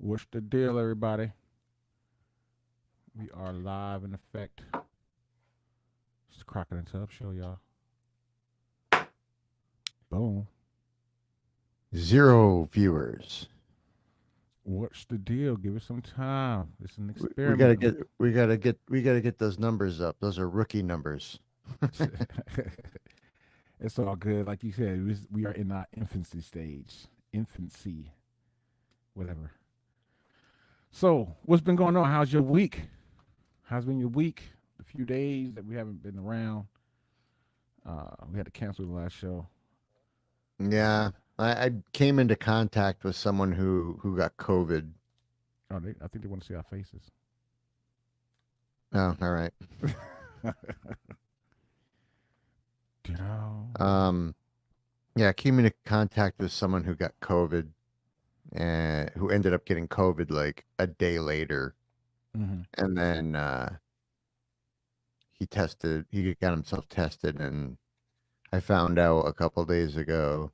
What's the deal, everybody? We are live in effect. It's the Crockett and Tubb show, y'all. Boom. Zero viewers. What's the deal? Give it some time. It's an We gotta experiment. get we gotta get those numbers up. Those are rookie numbers. It's all good. Like you said, we are in our infancy stage. Infancy, whatever. So, what's been going on? How's your week? How's been your week? The few days that we haven't been around. We had to cancel the last show. Yeah, I came into contact with someone who got COVID. I think they want to see our faces. Oh, all right. Down. Um, yeah, I came into contact with someone who got COVID and who ended up getting COVID like a day later, Mm-hmm. and then he got himself tested, and I found out a couple days ago,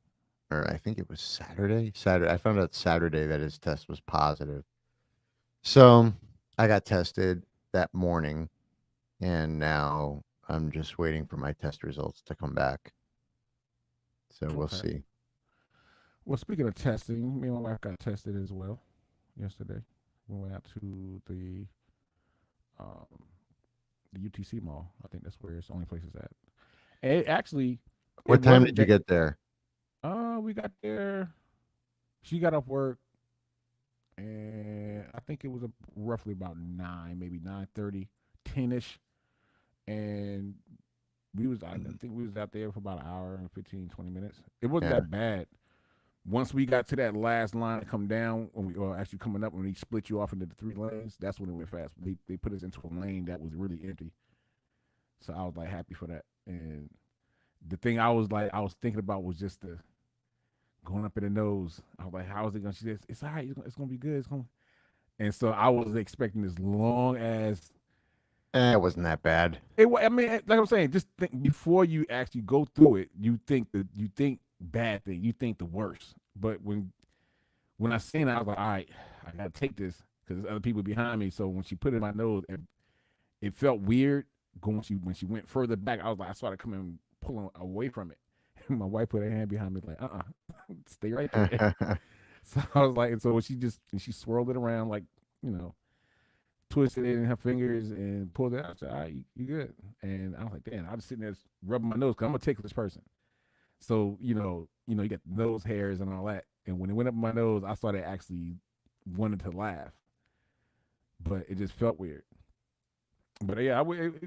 or I think it was Saturday. I found out Saturday that his test was positive. So I got tested that morning, and now I'm just waiting for my test results to come back. So we'll Okay. see. Well, speaking of testing, me and my wife got tested as well yesterday. We went out to um, the UTC mall. I think that's where it's the only place it's at. And it What time wasn't did you that. get there? We got there. She got off work, and I think it was roughly about 9, maybe 9:30, 10ish, and I Mhm. think we was out there for about an hour and 15, 20 minutes. It wasn't Yeah. that bad. Once we got to that last line to come down, or actually coming up when they split you off into the three lanes, that's when it went fast. They put us into a lane that was really empty, so I was like happy for that. And the thing I was thinking about was just the going up in the nose. I was like, how is it going? She said, it's all right. It's gonna be good. It's going. And so I was expecting as long as It wasn't that bad. I mean, like I'm saying, just think before you actually go through it, you think bad thing, you think the worst. But when I seen it, I was like, all right, I gotta take this because there's other people behind me. So when she put it in my nose, it felt weird. Going when she went further back, I was like, I started coming pulling away from it. And my wife put her hand behind me, like, stay right there. So I was like, and so she swirled it around, like, you know, twisted it in her fingers and pulled it out. I said, all right, you good. And I was like, damn, I was sitting there rubbing my nose because I'm a ticklish person. So, you got nose hairs and all that. And when it went up my nose, I started actually wanting to laugh, but it just felt weird. But yeah,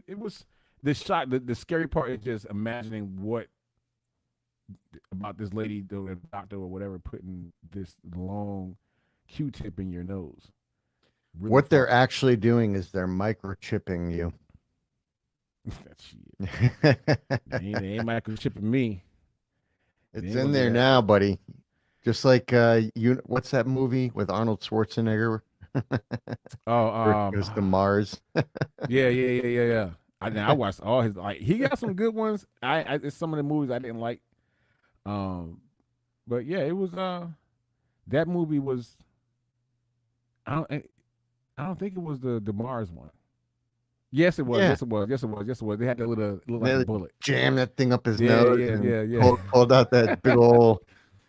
it was the shock. The scary part is just imagining what about this lady, the doctor or whatever, putting this long Q-tip in your nose, really What they're far. actually doing is they're microchipping you. That shit. They ain't microchipping me. They It's ain't in gonna do there that. now, buddy. Just like what's that movie with Arnold Schwarzenegger Oh, where he goes to Mars? yeah. I watched all his like he got some good ones. It's some of the movies I didn't like. Um, but yeah, it was that movie was I don't I don't think it was the Mars one. Yes, it was. Yeah. Yes, it was. Yes, it was. Yes, it was. They had that little look like a They bullet. jam that thing up his Yeah, nose yeah, and yeah, yeah. pulled out that big old.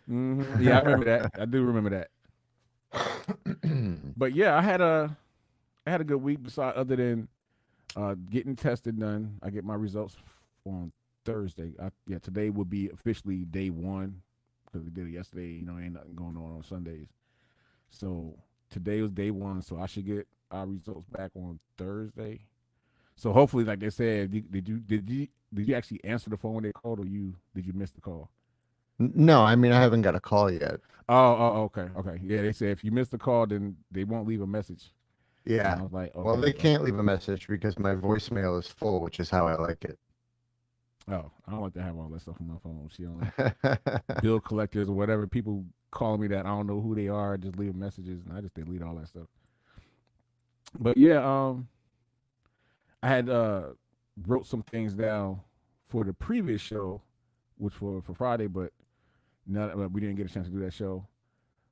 Yeah, I remember that. I do remember that. But yeah, I had a good week. Besides, other than getting tested done, I get my results on Thursday. Yeah, today would be officially day one because we did it yesterday. Ain't nothing going on Sundays. So today was day one. So I should get our results back on Thursday. So hopefully, like they said, did you actually answer the phone when they called, or did you miss the call? No, I mean I haven't got a call yet. Okay. Yeah, they said if you miss the call, then they won't leave a message. And I Yeah. was like, Well, okay, they well, can't leave a message because my voicemail is full, which is how I like it. oh, I don't like to have all that stuff on my phone. She only bill collectors or whatever people calling me that I don't know who they are, just leaving messages, and I just delete all that stuff. But yeah, I had wrote some things down for the previous show, which for Friday, but not we didn't get a chance to do that show.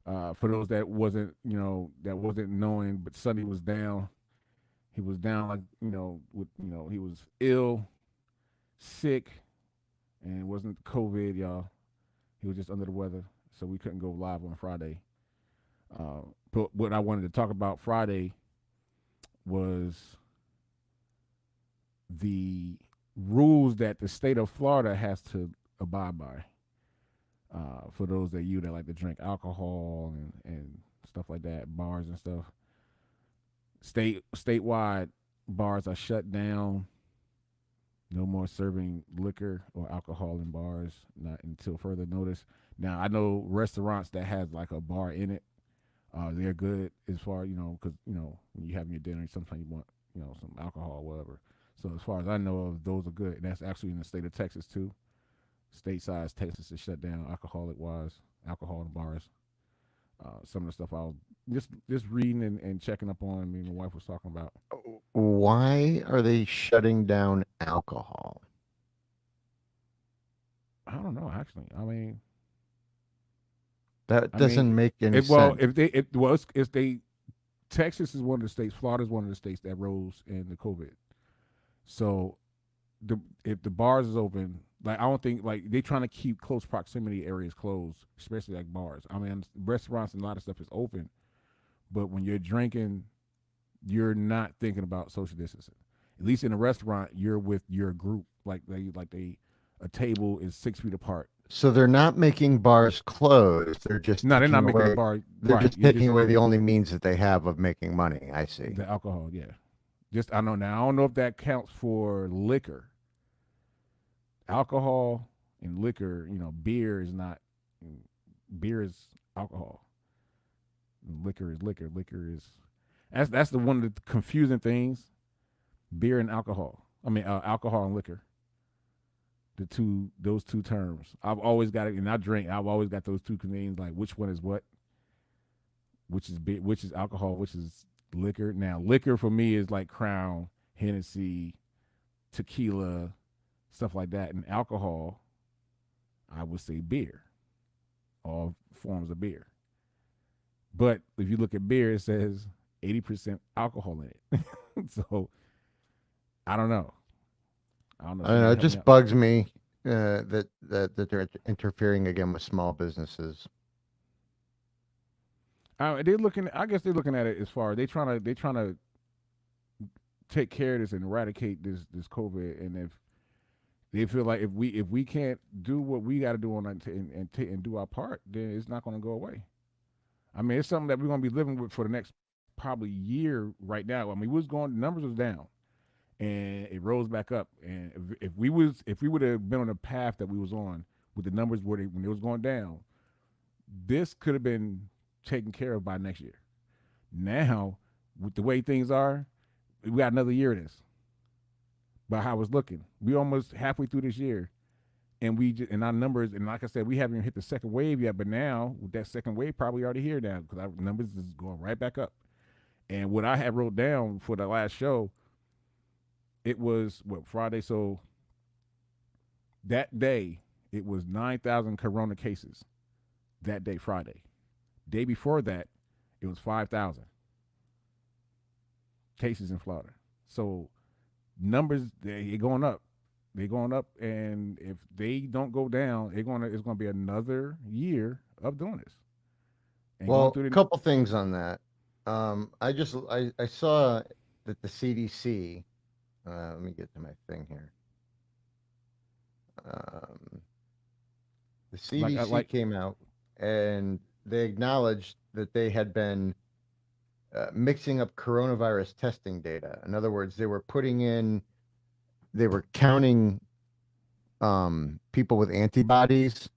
For those that wasn't knowing, but Sonny was down. He was down like he was ill, sick, and it wasn't COVID, y'all. He was just under the weather, so we couldn't go live on Friday. But what I wanted to talk about Friday was the rules that the state of Florida has to abide by. For those that like to drink alcohol and stuff like that, bars and stuff. Statewide bars are shut down. No more serving liquor or alcohol in bars, not until further notice. Now I know restaurants that has like a bar in it, they're good as far because when you're having your dinner, sometimes you want some alcohol or whatever. So as far as I know of, those are good, and that's actually in the state of Texas too. Stateside Texas is shut down alcohol in bars. Some of the stuff I was just reading and checking up on. Me and my wife was talking about. Why are they shutting down alcohol? I don't know. Actually, I mean, That doesn't make any well, sense. if they Texas is one of the states, Florida is one of the states that rose in the COVID. So if the bars is open, like I don't think like they trying to keep close proximity areas closed, especially like bars. I mean, restaurants and a lot of stuff is open, but when you're drinking, you're not thinking about social distancing. At least in a restaurant, you're with your group. A table is 6 feet apart. So they're not making bars close. They're just No, they're taking not making the away. bar They're right. just taking away the only means that they have of making money. I see. The alcohol, yeah. Just I know now. I don't know if that counts for liquor. Alcohol and liquor, beer is not. Beer is alcohol. Liquor is liquor. Liquor is that's the one of the confusing things. Beer and alcohol. I mean, alcohol and liquor. Those two terms. I've always got it, and I drink. I've always got those two names, like which one is what, which is beer, which is alcohol, which is liquor. Now, liquor for me is like Crown, Hennessy, tequila, stuff like that, and alcohol, I would say beer, all forms of beer. But if you look at beer, it says 80% alcohol in it. So I don't know. I don't know. It just bugs me that they're interfering again with small businesses. They're looking. I guess they're looking at it as far they trying to take care of this and eradicate this COVID. And if they feel like if we can't do what we got to do on that and do our part, then it's not going to go away. I mean, it's something that we're going to be living with for the next probably year. Right now, I mean, numbers was down, and it rose back up. And if we would have been on the path that we was on with the numbers when it was going down, this could have been taken care of by next year. Now, with the way things are, we got another year of this. By how it's looking, we almost halfway through this year, and and our numbers, and like I said, we haven't even hit the second wave yet. But now, with that second wave, probably already here now because our numbers is going right back up. And what I had wrote down for the last show, it was Friday. So that day, it was 9,000 corona cases. That day, Friday. Day before that, it was 5,000 cases in Florida. So numbers they're going up. They're going up, and if they don't go down, it's gonna be another year of doing this. And well, a couple things on that. I saw that the CDC. Let me get to my thing here. The CDC came out and they acknowledged that they had been mixing up coronavirus testing data. In other words, they were counting people with antibodies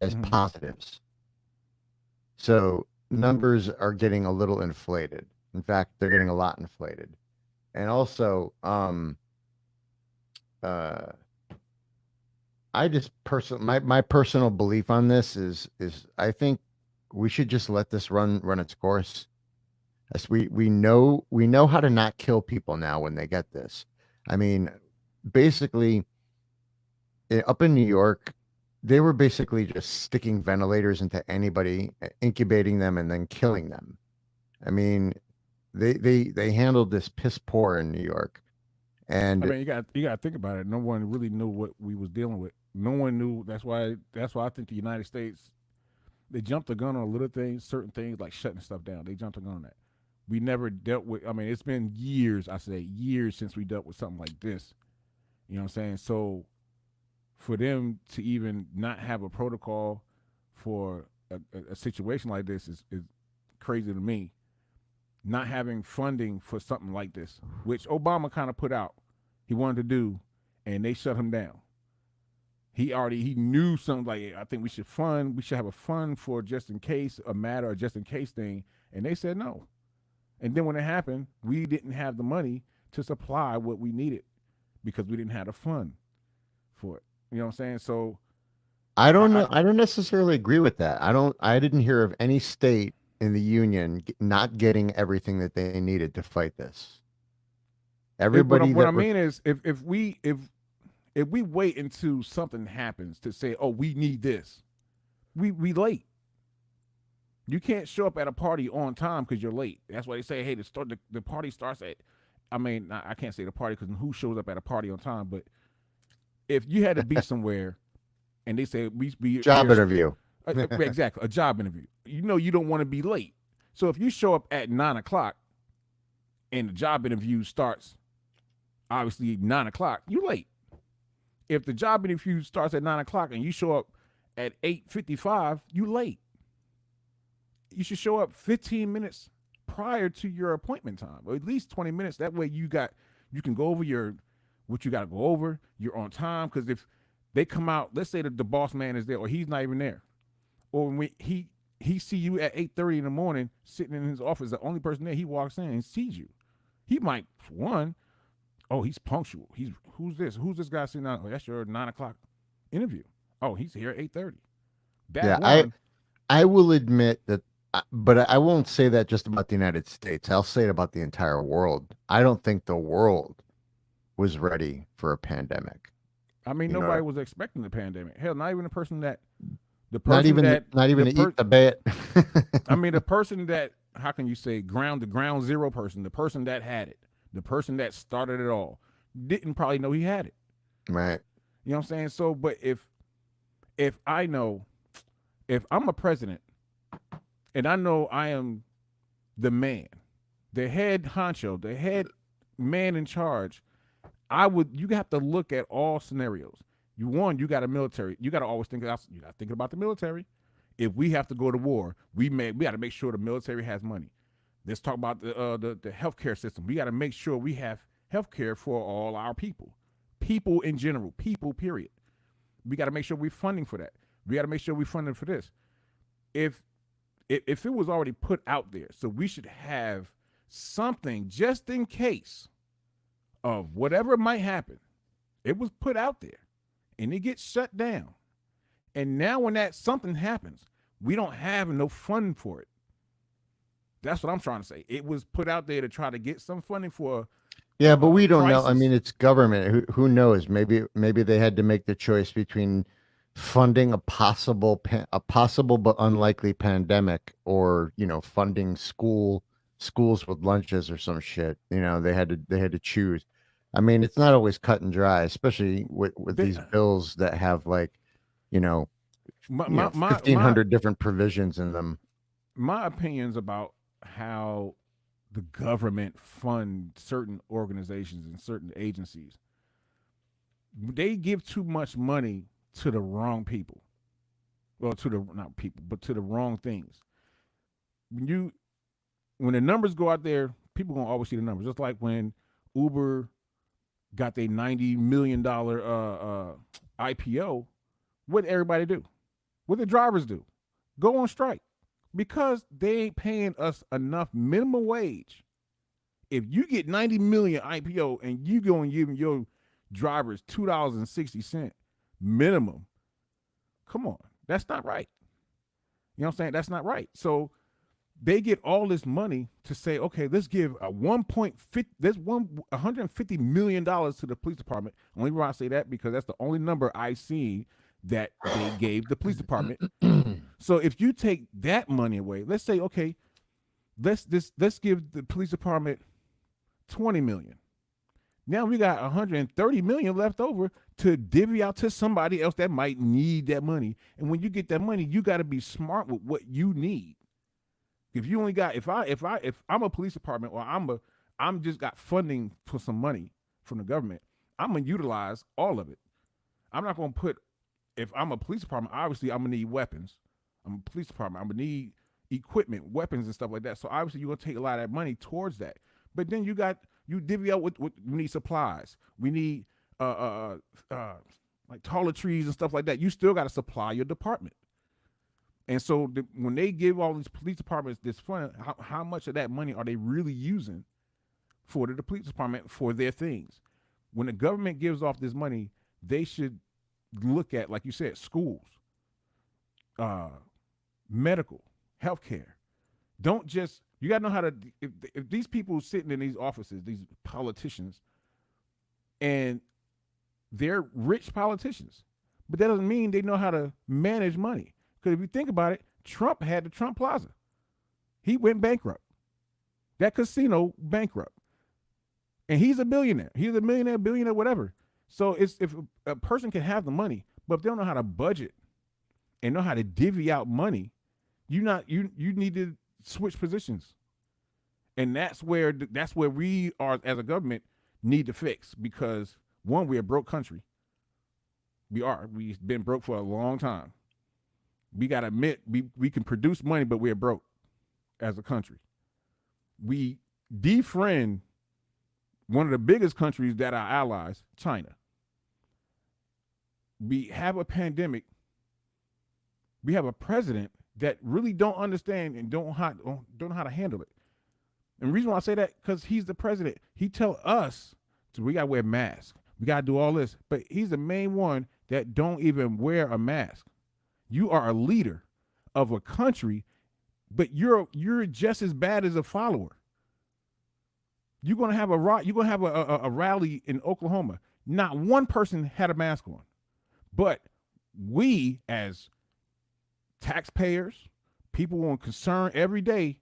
as positives. So numbers are getting a little inflated. In fact, they're getting a lot inflated. And also, I just my personal belief on this is I think we should just let this run its course. As we know how to not kill people now when they get this. I mean, basically, up in New York, they were basically just sticking ventilators into anybody, incubating them, and then killing them. I mean, they handled this piss poor in New York, I and mean, you got to think about it. No one really knew what we was dealing with. No one knew. That's why I think the United States, they jumped the gun on little things, certain things like shutting stuff down. They jumped the gun on that. We never dealt with. I mean, it's been years. I say years since we dealt with something like this. You know what I'm saying? So for them to even not have a protocol for a situation like this is crazy to me. Not having funding for something like this, which Obama kind of put out, he wanted to do, and they shut him down. He knew something like, I think we should have a fund for just in case a matter or just in case thing, and they said no. And then when it happened, we didn't have the money to supply what we needed because we didn't have the fund for it. You know what I'm saying? So I don't know. I don't necessarily agree with that. I didn't hear of any state in the union not getting everything that they needed to fight this. Everybody. What I mean is, if we wait until something happens to say, oh, we need this, we late. You can't show up at a party on time because you're late. That's why they say, hey, the party starts at. I mean, I can't say the party because who shows up at a party on time? But if you had to be somewhere, and they say we job interview, exactly, a job interview. You know, you don't want to be late. So if you show up at 9:00 and the job interview starts, obviously 9:00, you late. If the job interview starts at 9:00 and you show up at 8:55, you late. You should show up 15 minutes prior to your appointment time, or at least 20 minutes. That way you can go over what you got to go over. You're on time, because if they come out, let's say that the boss man is there or he's not even there, or when he see you at 8:30 in the morning sitting in his office, the only person there, he walks in and sees you. He might, oh, he's punctual. Who's this? Who's this guy sitting down? Oh, that's your 9:00 interview. Oh, he's here at 8:30. I will admit that, but I won't say that just about the United States. I'll say it about the entire world. I don't think the world was ready for a pandemic. I mean, nobody was expecting the pandemic. Hell, not even the person to eat the bit. I mean, the person that, how can you say, the ground zero person, the person that had it, the person that started it all, didn't probably know he had it. Right. You know what I'm saying? So, but if I'm a president and I know I am the man, the head honcho, the head man in charge, you have to look at all scenarios. You got a military. You got to always think about the military. If we have to go to war, we got to make sure the military has money. Let's talk about the healthcare system. We got to make sure we have healthcare for all our people in general, period. We got to make sure we're funding for that. We got to make sure we're funding for this. If it was already put out there, so we should have something just in case of whatever might happen. It was put out there, and it gets shut down. And now when that something happens, we don't have no funding for it. That's what I'm trying to say. It was put out there to try to get some funding for. Yeah, but we don't know. I mean, it's government. Who knows? Maybe they had to make the choice between funding a possible but unlikely pandemic, or funding schools with lunches or some shit. They had to choose. I mean, it's not always cut and dry, especially with these bills that have 1,500 different provisions in them. My opinions about how the government fund certain organizations and certain agencies, they give too much money to the wrong people. Well, not people, but to the wrong things. When the numbers go out there, people gonna always see the numbers. Just like when Uber got their $90 million IPO, what did everybody do? What did drivers do? Go on strike, because they ain't paying us enough minimum wage. If you get 90 million IPO and you go and give your drivers $2.60 minimum, come on, that's not right. You know what I'm saying? That's not right. So they get all this money to say, okay, let's give $150 million to the police department. Only reason I say that because that's the only number I see that they gave the police department. So if you take that money away, let's say, okay, let's give the police department 20 million. Now we got 130 million left over to divvy out to somebody else that might need that money. And when you get that money, you got to be smart with what you need. If you only got, if I'm a police department, or I'm just got funding for some money from the government, I'm gonna utilize all of it. I'm not gonna put, if I'm a police department, obviously I'm gonna need weapons. I'm a police department, I'm gonna need equipment, weapons and stuff like that. So obviously you're gonna take a lot of that money towards that. But then you divvy out what we need supplies. We need like toiletries and stuff like that. You still got to supply your department. And so when they give all these police departments this fund, how much of that money are they really using for the police department for their things? When the government gives off this money, they should look at, like you said, schools, medical, healthcare. Don't just, you got to know how to, if these people sitting in these offices, these politicians, and they're rich politicians, but that doesn't mean they know how to manage money. Because if you think about it, Trump had the Trump Plaza. He went bankrupt. That casino bankrupt. And he's a billionaire. He's a millionaire, billionaire, whatever. So it's, if a person can have the money, but if they don't know how to budget and know how to divvy out money, you need to switch positions. And that's where we are as a government need to fix, because one, we're a broke country. We've been broke for a long time. We got to admit, we can produce money, but we're broke as a country. We defriend one of the biggest countries that are allies, China. We have a pandemic. We have a president that really don't understand and don't know how to handle it. And the reason why I say that, because he's the president. He tell us, so we got to wear masks. We got to do all this. But he's the main one that don't even wear a mask. You are a leader of a country, but you're just as bad as a follower. You're gonna have a rally in Oklahoma. Not one person had a mask on, but we as taxpayers, people on concern every day,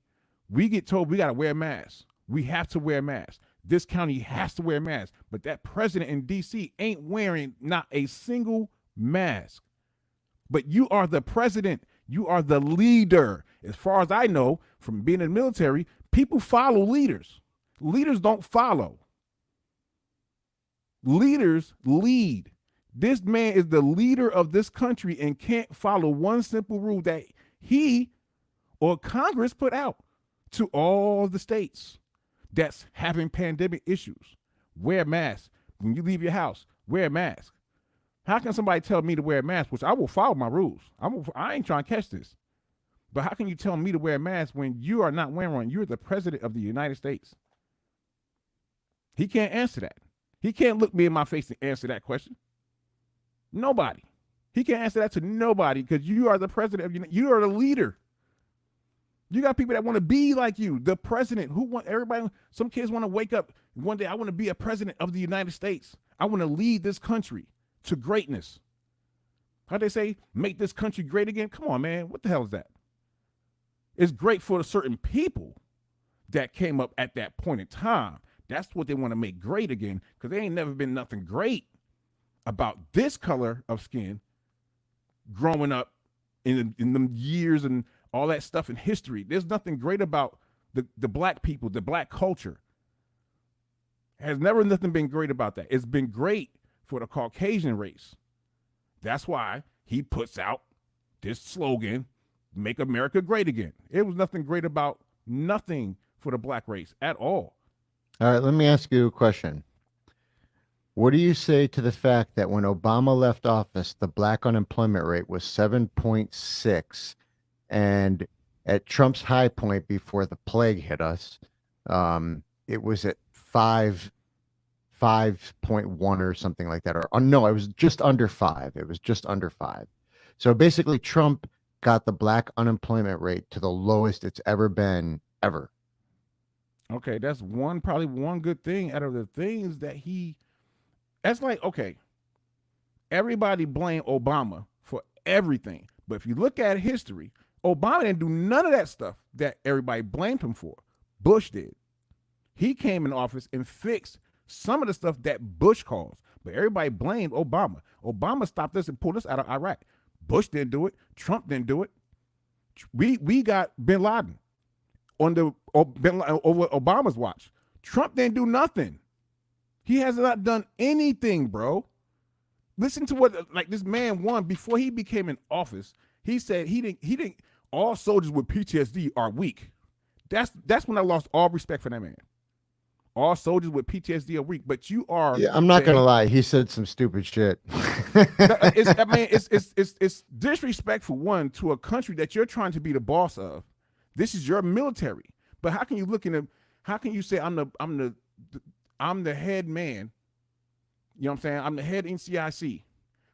we get told we gotta wear masks. We have to wear masks. This county has to wear masks, but that president in D.C. ain't wearing not a single mask. But you are the president. You are the leader. As far as I know, from being in the military, people follow leaders. Leaders don't follow. Leaders lead. This man is the leader of this country and can't follow one simple rule that he or Congress put out to all the states that's having pandemic issues. Wear masks. When you leave your house, wear a mask. How can somebody tell me to wear a mask, which I will follow my rules? I ain't trying to catch this. But how can you tell me to wear a mask when you are not wearing one? You're the president of the United States. He can't answer that. He can't look me in my face and answer that question. Nobody. He can't answer that to nobody, because you are the president of you are the leader. You got people that want to be like you, the president. Some kids want to wake up one day, I want to be a president of the United States. I want to lead this country to greatness. How they say, make this country great again? Come on, man. What the hell is that? It's great for certain people that came up at that point in time. That's what they want to make great again, because there ain't never been nothing great about this color of skin growing up in the years and all that stuff in history. There's nothing great about the black people, the black culture. Has never nothing been great about that. It's been great for the Caucasian race. That's why he puts out this slogan, make America great again. It was nothing great about nothing for the black race at all. All right, let me ask you a question. What do you say to the fact that when Obama left office, the black unemployment rate was 7.6, and at Trump's high point before the plague hit us, it was at 5.1 or something like that. Or no, it was just under 5. It was just under 5. So basically, Trump got the black unemployment rate to the lowest it's ever been, ever. Okay, that's probably one good thing out of the things that that's like, okay, everybody blame Obama everything. But if you look at history, Obama didn't do none of that stuff that everybody blamed him for. Bush did. He came in office and fixed some of the stuff that Bush caused. But everybody blamed Obama. Obama stopped us and pulled us out of Iraq. Bush didn't do it. Trump didn't do it. We got bin Laden on the over Obama's watch. Trump didn't do nothing. He has not done anything, bro. Listen to what like this man won before he became in office. He said he didn't all soldiers with PTSD are weak. That's when I lost all respect for that man. All soldiers with PTSD are weak, but you are. Yeah, I'm not gonna lie. He said some stupid shit. It's disrespectful, one, to a country that you're trying to be the boss of. This is your military. But how can you look in the? How can you say I'm the head man? You know what I'm saying? I'm the head NCIC,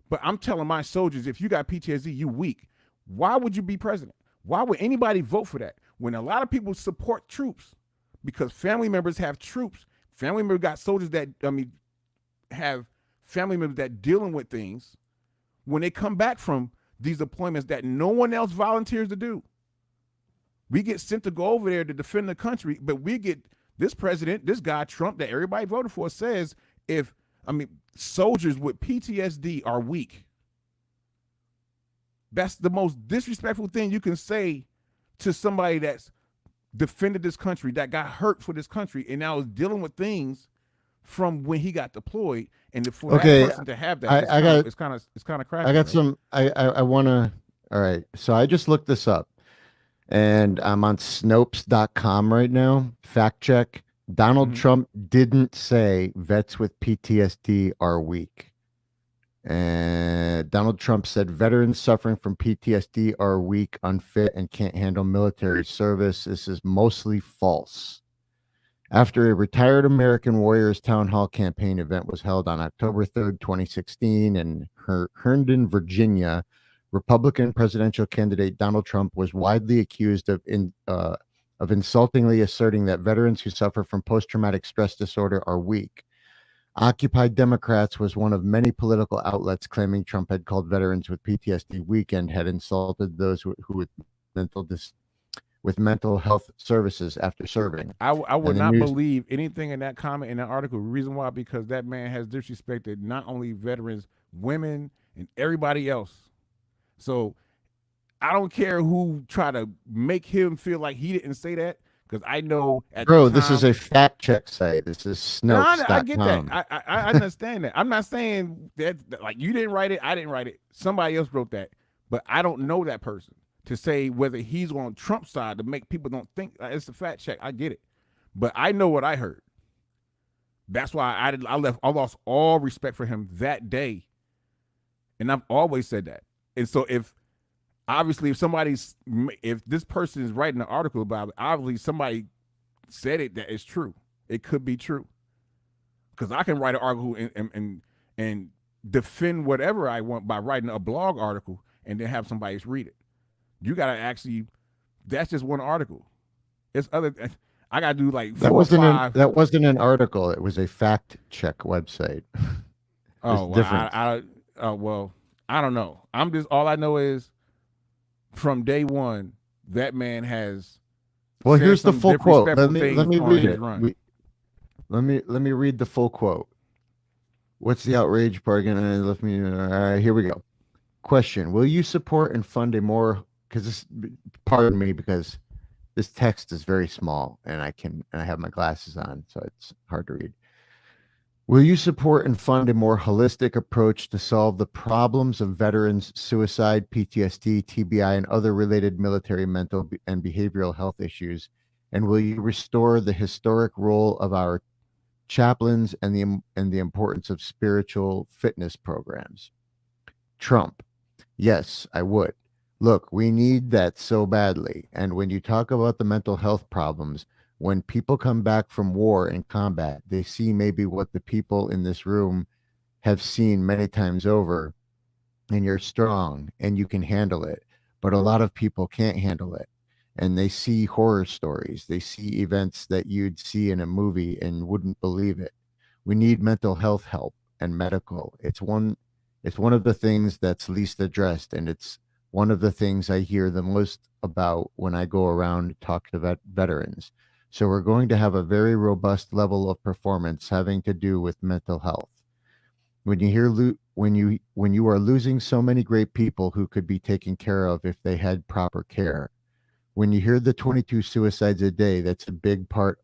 but I'm telling my soldiers, if you got PTSD, you weak. Why would you be president? Why would anybody vote for that? When a lot of people support troops because family members have troops, family members got soldiers that, have family members that dealing with things when they come back from these deployments that no one else volunteers to do. We get sent to go over there to defend the country, but we get this president, this guy, Trump, that everybody voted for, says soldiers with PTSD are weak. That's the most disrespectful thing you can say to somebody that's defended this country, that got hurt for this country, and now is dealing with things from when he got deployed. And for that person to have that, it's kind of crazy. I got some. I want to. All right. So I just looked this up, and I'm on Snopes.com right now. Fact check. Donald Trump didn't say vets with PTSD are weak. And Donald Trump said veterans suffering from PTSD are weak, unfit, and can't handle military service. This is mostly false. After a retired American Warriors Town Hall campaign event was held on October 3rd, 2016 in Herndon, Virginia, Republican presidential candidate Donald Trump was widely accused of insultingly asserting that veterans who suffer from post-traumatic stress disorder are weak. Occupy Democrats was one of many political outlets claiming Trump had called veterans with PTSD weak and had insulted those who with mental health services after serving. I would not believe anything in that comment in that article. Reason why? Because that man has disrespected not only veterans, women, and everybody else. So I don't care who try to make him feel like he didn't say that, because I know at the time, this is a fact check site. This is Snopes.com. I get that. I understand that. I'm not saying that like you didn't write it, I didn't write it. Somebody else wrote that. But I don't know that person to say whether he's on Trump's side to make people don't think it's a fact check. I get it. But I know what I heard. That's why I lost all respect for him that day. And I've always said that. And so if this person is writing an article about it, obviously somebody said it that is true. It could be true. Because I can write an article and defend whatever I want by writing a blog article and then have somebody else read it. You gotta actually. That's just one article. It's other. I gotta do like 4 or 5. That wasn't an article. It was a fact check website. Oh, well, I don't know. I'm just all I know is from day one that man has. Well, here's the full quote. Let me read it. Let me read the full quote. What's the outrage part again? All right, here we go. Question: will you support and fund a more? Pardon me, because this text is very small and I have my glasses on, so it's hard to read. Will you support and fund a more holistic approach to solve the problems of veterans, suicide, PTSD, TBI, and other related military mental and behavioral health issues? And will you restore the historic role of our chaplains and the importance of spiritual fitness programs? Trump: yes, I would. Look, we need that so badly. And when you talk about the mental health problems, when people come back from war and combat, they see maybe what the people in this room have seen many times over, and you're strong and you can handle it. But a lot of people can't handle it. And they see horror stories. They see events that you'd see in a movie and wouldn't believe it. We need mental health help and medical. It's one It's one of the things that's least addressed, and it's one of the things I hear the most about when I go around and talk to veterans. So we're going to have a very robust level of performance having to do with mental health. When you hear when you are losing so many great people who could be taken care of if they had proper care. When you hear the 22 suicides a day, that's a big part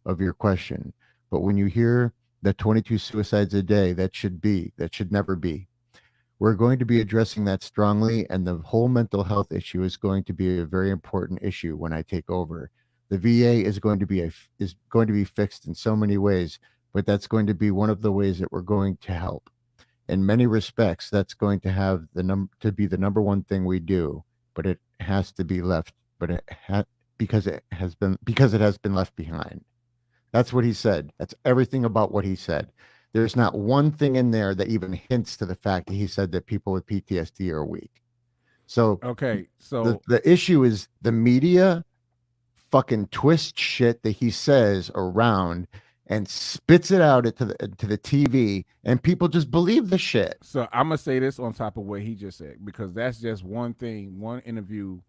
of your question. But when you hear the 22 suicides a day, that should never be. We're going to be addressing that strongly, and the whole mental health issue is going to be a very important issue when I take over. The VA is going to be fixed in so many ways, but that's going to be one of the ways that we're going to help. In many respects, that's going to have be the number one thing we do, but it has to be left. Because it has been left behind. That's what he said. That's everything about what he said. There's not one thing in there that even hints to the fact that he said that people with PTSD are weak. So Okay, so the issue is the media fucking twist shit that he says around and spits it out to the TV, and people just believe the shit. so I'm gonna say this on top of what he just said, because that's just one thing, one interview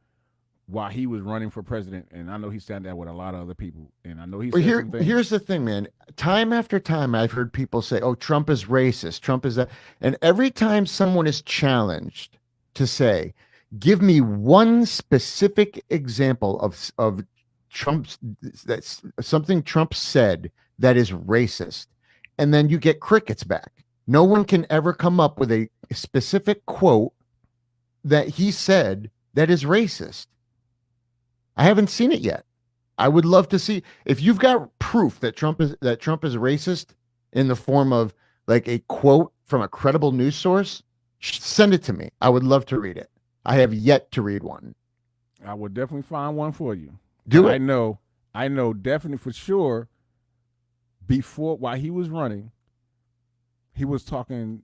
while he was running for president, and I know he sat there with a lot of other people, and I know he said some things. Here's the thing, man. Time after time, I've heard people say, "Oh, Trump is racist. Trump is that," and every time someone is challenged to say, "Give me one specific example of Trump's that's something Trump said that is racist," and then you get crickets back. No one can ever come up with a specific quote that he said that is racist. I haven't seen it yet. I would love to see if you've got proof that Trump is racist in the form of like a quote from a credible news source. Send it to me. I would love to read it. I have yet to read one. I will definitely find one for you. Do it. I know definitely for sure. Before, while he was running, he was talking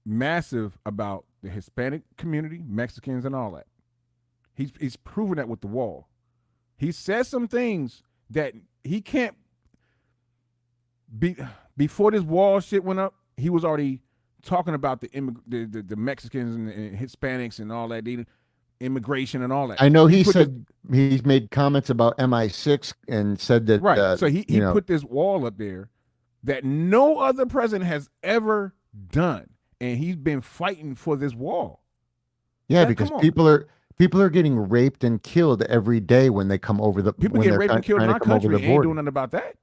massive about the Hispanic community, Mexicans, and all that. He's proven that with the wall. He said some things that he can't be. Before this wall shit went up, he was already talking about the Mexicans and the Hispanics and all that, the immigration and all that. I know he said he's made comments about MI6 and said that right. So he put this wall up there that no other president has ever done, and he's been fighting for this wall. Yeah, because people are getting raped and killed every day when they come over the. People get raped and killed in our country. Ain't doing nothing about that.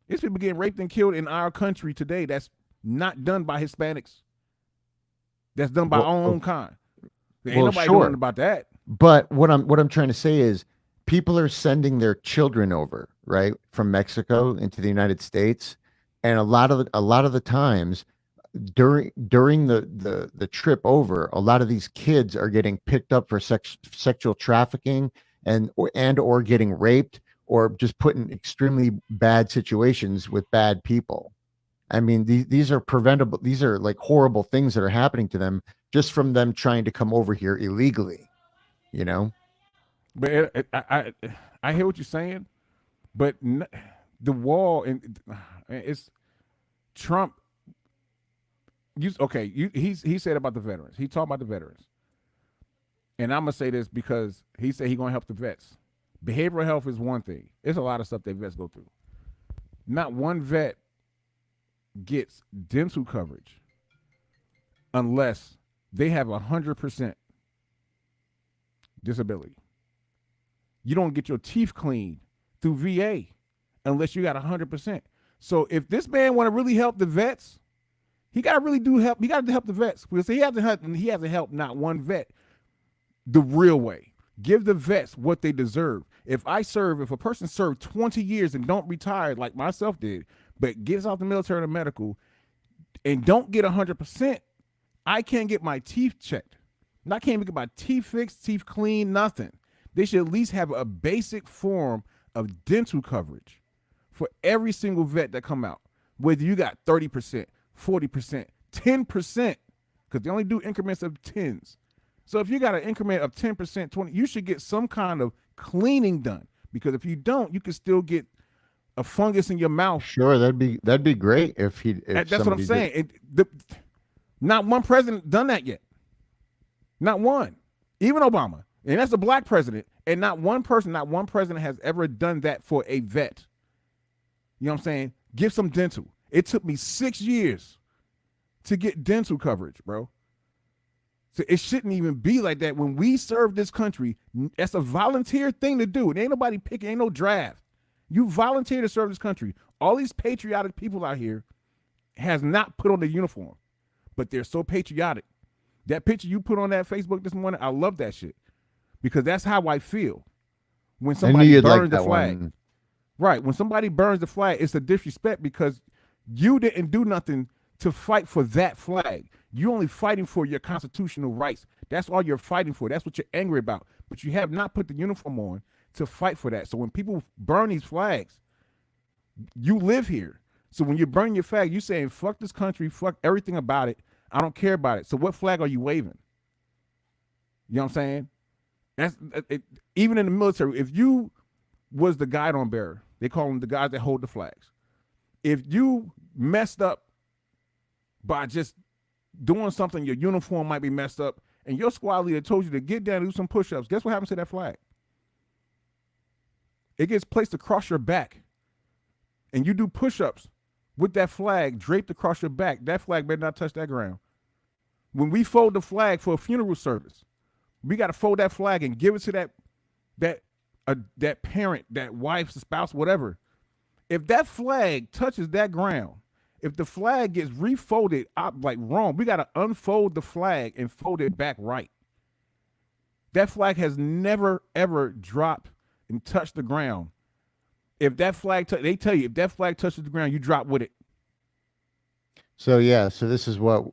There's people getting raped and killed in our country today. That's not done by Hispanics. That's done by our own kind. Ain't nobody doing nothing about that. But what I'm trying to say is, people are sending their children over, right, from Mexico into the United States, and a lot of the times during the trip over, a lot of these kids are getting picked up for sexual trafficking or getting raped or just put in extremely bad situations with bad people. I mean, these are preventable. These are like horrible things that are happening to them just from them trying to come over here illegally, you know? But I hear what you're saying, but the wall, and it's Trump. He said about the veterans. He talked about the veterans. And I'm going to say this because he said he's going to help the vets. Behavioral health is one thing. There's a lot of stuff that vets go through. Not one vet gets dental coverage unless they have 100% disability. You don't get your teeth cleaned through VA unless you got 100%. So if this man want to really help the vets, he got to really do help. He got to help the vets because he hasn't helped not one vet the real way. Give the vets what they deserve. If a person served 20 years and don't retire like myself did, but gets out the military and medical and don't get 100%, I can't get my teeth checked. I can't even get my teeth fixed, teeth cleaned, nothing. They should at least have a basic form of dental coverage for every single vet that come out, whether you got 30%, 40%, 10%, because they only do increments of tens. So if you got an increment of 10%, 20, you should get some kind of cleaning done, because if you don't, you can still get a fungus in your mouth. Sure, that'd be great if that's what I'm saying. Not one president done that yet. Not one. Even Obama. And that's a black president. And not one president has ever done that for a vet. You know what I'm saying? Give some dental. It took me 6 years to get dental coverage, bro. So it shouldn't even be like that. When we serve this country, that's a volunteer thing to do. It ain't nobody picking, ain't no draft. You volunteer to serve this country. All these patriotic people out here has not put on the uniform, but they're so patriotic. That picture you put on that Facebook this morning, I love that shit because that's how I feel when somebody burns the flag. One. Right. When somebody burns the flag, it's a disrespect because you didn't do nothing to fight for that flag. You're only fighting for your constitutional rights. That's all you're fighting for. That's what you're angry about. But you have not put the uniform on to fight for that. So when people burn these flags, you live here. So when you burn your flag, you're saying, fuck this country, fuck everything about it. I don't care about it. So what flag are you waving? You know what I'm saying? That's it, even in the military, if you was the guidon bearer, they call them the guys that hold the flags. If you messed up by just doing something, your uniform might be messed up, and your squad leader told you to get down and do some push-ups, guess what happens to that flag? It gets placed across your back, and you do push-ups with that flag draped across your back. That flag better not touch that ground. When we fold the flag for a funeral service, we got to fold that flag and give it to that parent, that wife, spouse, whatever. If that flag touches that ground, if the flag gets refolded up like wrong, we got to unfold the flag and fold it back right. That flag has never, ever dropped and touched the ground. If that flag, they tell you, if that flag touches the ground, you drop with it. So yeah, so this is what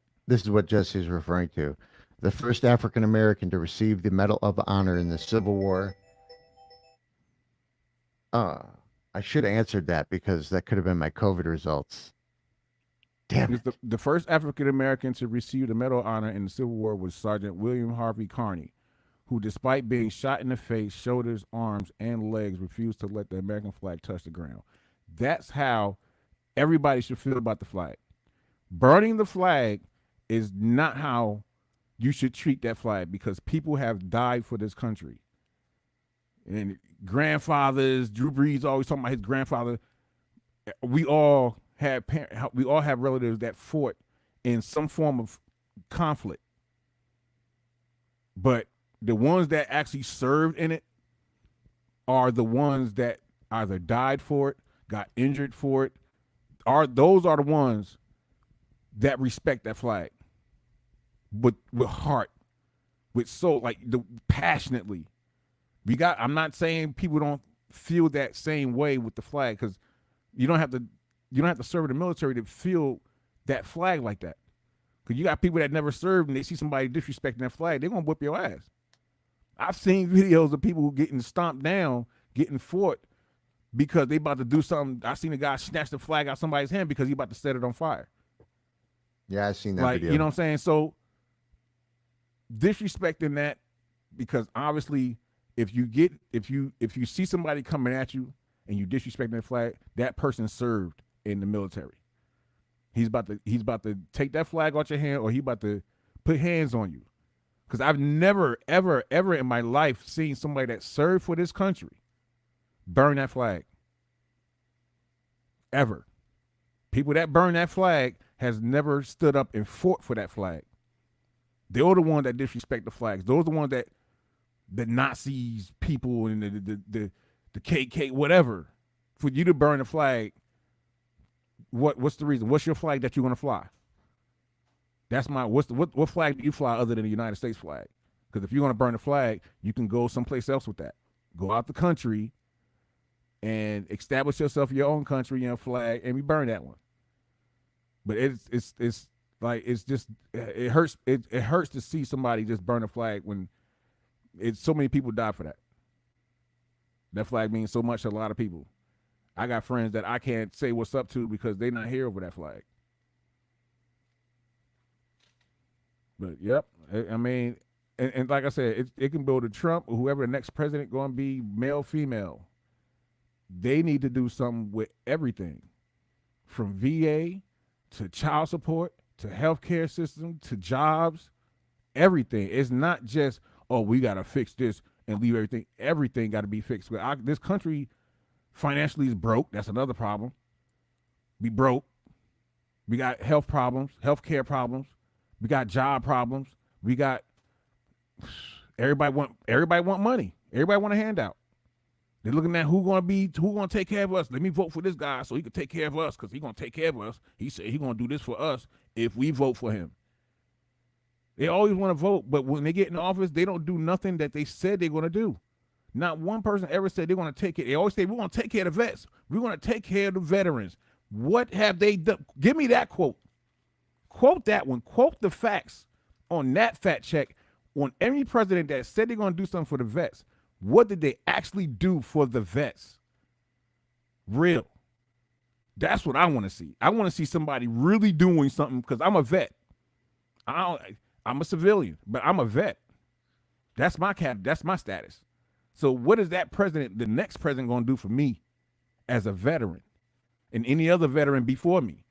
Jesse is referring to. The first African American to receive the Medal of Honor in the Civil War. I should have answered that because that could have been my COVID results. Damn it. The first African American to receive the Medal of Honor in the Civil War was Sergeant William Harvey Carney, who, despite being shot in the face, shoulders, arms, and legs, refused to let the American flag touch the ground. That's how everybody should feel about the flag. Burning the flag is not how you should treat that flag because people have died for this country. And grandfathers, Drew Brees always talking about his grandfather. We all have relatives that fought in some form of conflict. But the ones that actually served in it are the ones that either died for it, got injured for it. Those are the ones that respect that flag with heart, with soul, like passionately. I'm not saying people don't feel that same way with the flag because you don't have to serve in the military to feel that flag like that. Because you got people that never served and they see somebody disrespecting that flag, they're gonna whip your ass. I've seen videos of people getting stomped down, getting fought because they about to do something. I seen a guy snatch the flag out somebody's hand because he about to set it on fire. Yeah, I've seen that video. You know what I'm saying? So disrespecting that, because obviously if you see somebody coming at you and you disrespecting that flag, that person served in the military. He's about to take that flag out your hand, or he about to put hands on you. Because I've never, ever, ever in my life seen somebody that served for this country burn that flag. Ever. People that burn that flag has never stood up and fought for that flag. They're the ones that disrespect the flags. Those are the ones that the Nazis people and the KK, whatever. For you to burn the flag, what's the reason? What's your flag that you're gonna fly? That's what flag do you fly other than the United States flag? Because if you're gonna burn the flag, you can go someplace else with that. Go out the country and establish yourself your own country and flag, and we burn that one. But it's like it's just it hurts. It hurts to see somebody just burn a flag when it's so many people die for that. That flag means so much to a lot of people. I got friends that I can't say what's up to because they're not here over that flag. But yep, I mean, and like I said, it can go to Trump or whoever the next president going to be, male, female. They need to do something with everything, from VA to child support to healthcare system, to jobs, everything. It's not just, oh, we gotta fix this and leave everything. Everything got to be fixed. This country financially is broke. That's another problem. We broke. We got health problems, healthcare problems. We got job problems. We got everybody want money. Everybody want a handout. They're looking at who gonna take care of us. Let me vote for this guy so he can take care of us because he gonna take care of us. He said he gonna do this for us if we vote for him. They always want to vote, but when they get in office, they don't do nothing that they said they're gonna do. Not one person ever said they're gonna take it. They always say we're gonna take care of the vets. We're gonna take care of the veterans. What have they done? Give me that quote. Quote that one. Quote the facts on that fact check on every president that said they're gonna do something for the vets. What did they actually do for the vets? Real. That's what I want to see. I want to see somebody really doing something because I'm a vet. I'm a civilian, but I'm a vet. That's my That's my status. So what is that president, the next president, going to do for me as a veteran and any other veteran before me?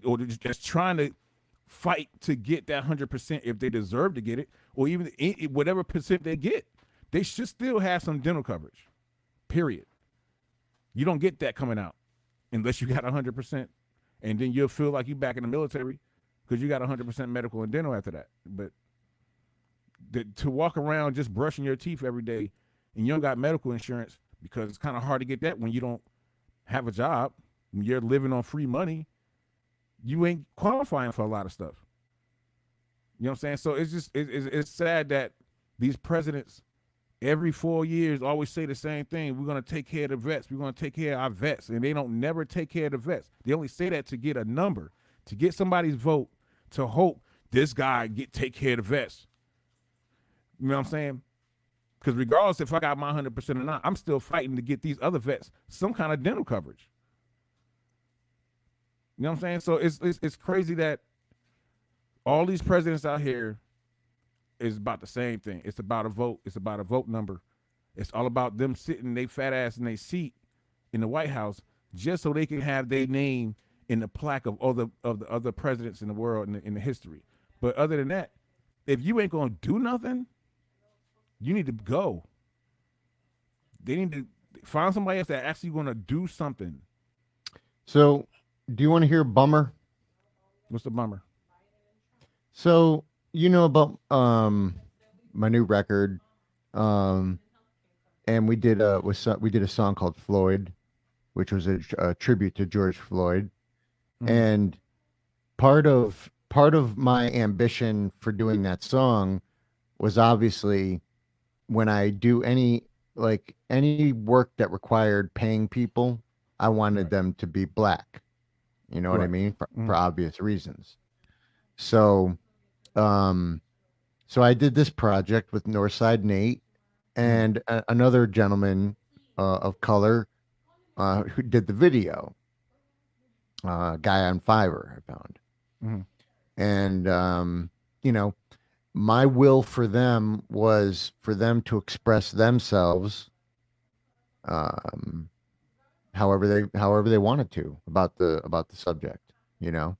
Or just trying to fight to get that 100% if they deserve to get it, or even whatever percent they get. They should still have some dental coverage, period. You don't get that coming out unless you got 100%, and then you'll feel like you're back in the military because you got 100% medical and dental after that. But to walk around just brushing your teeth every day and you don't got medical insurance because it's kind of hard to get that when you don't have a job, when you're living on free money, you ain't qualifying for a lot of stuff. You know what I'm saying? So it's sad that these presidents every 4 years always say the same thing. We're going to take care of the vets. We're going to take care of our vets. And they don't never take care of the vets. They only say that to get a number, to get somebody's vote, to hope this guy take care of the vets. You know what I'm saying? Because regardless if I got my 100% or not, I'm still fighting to get these other vets some kind of dental coverage. You know what I'm saying? So it's crazy that all these presidents out here is about the same thing. It's about a vote. It's about a vote number. It's all about them sitting they fat ass in their seat in the White House just so they can have their name in the plaque of the other presidents in the world in the history. But other than that, if you ain't gonna do nothing, you need to go. They need to find somebody else that actually gonna do something. So, do you want to hear a bummer? What's the bummer? So, you know about my new record, and we did a song called Floyd, which was a tribute to George Floyd, and part of my ambition for doing that song was obviously when I do any work that required paying people, I wanted them to be black. You know what I mean? For obvious reasons. So I did this project with Northside Nate and another gentleman of color who did the video, guy on Fiverr, I found. And, you know, my will for them was for them to express themselves however they wanted to about the subject, you know,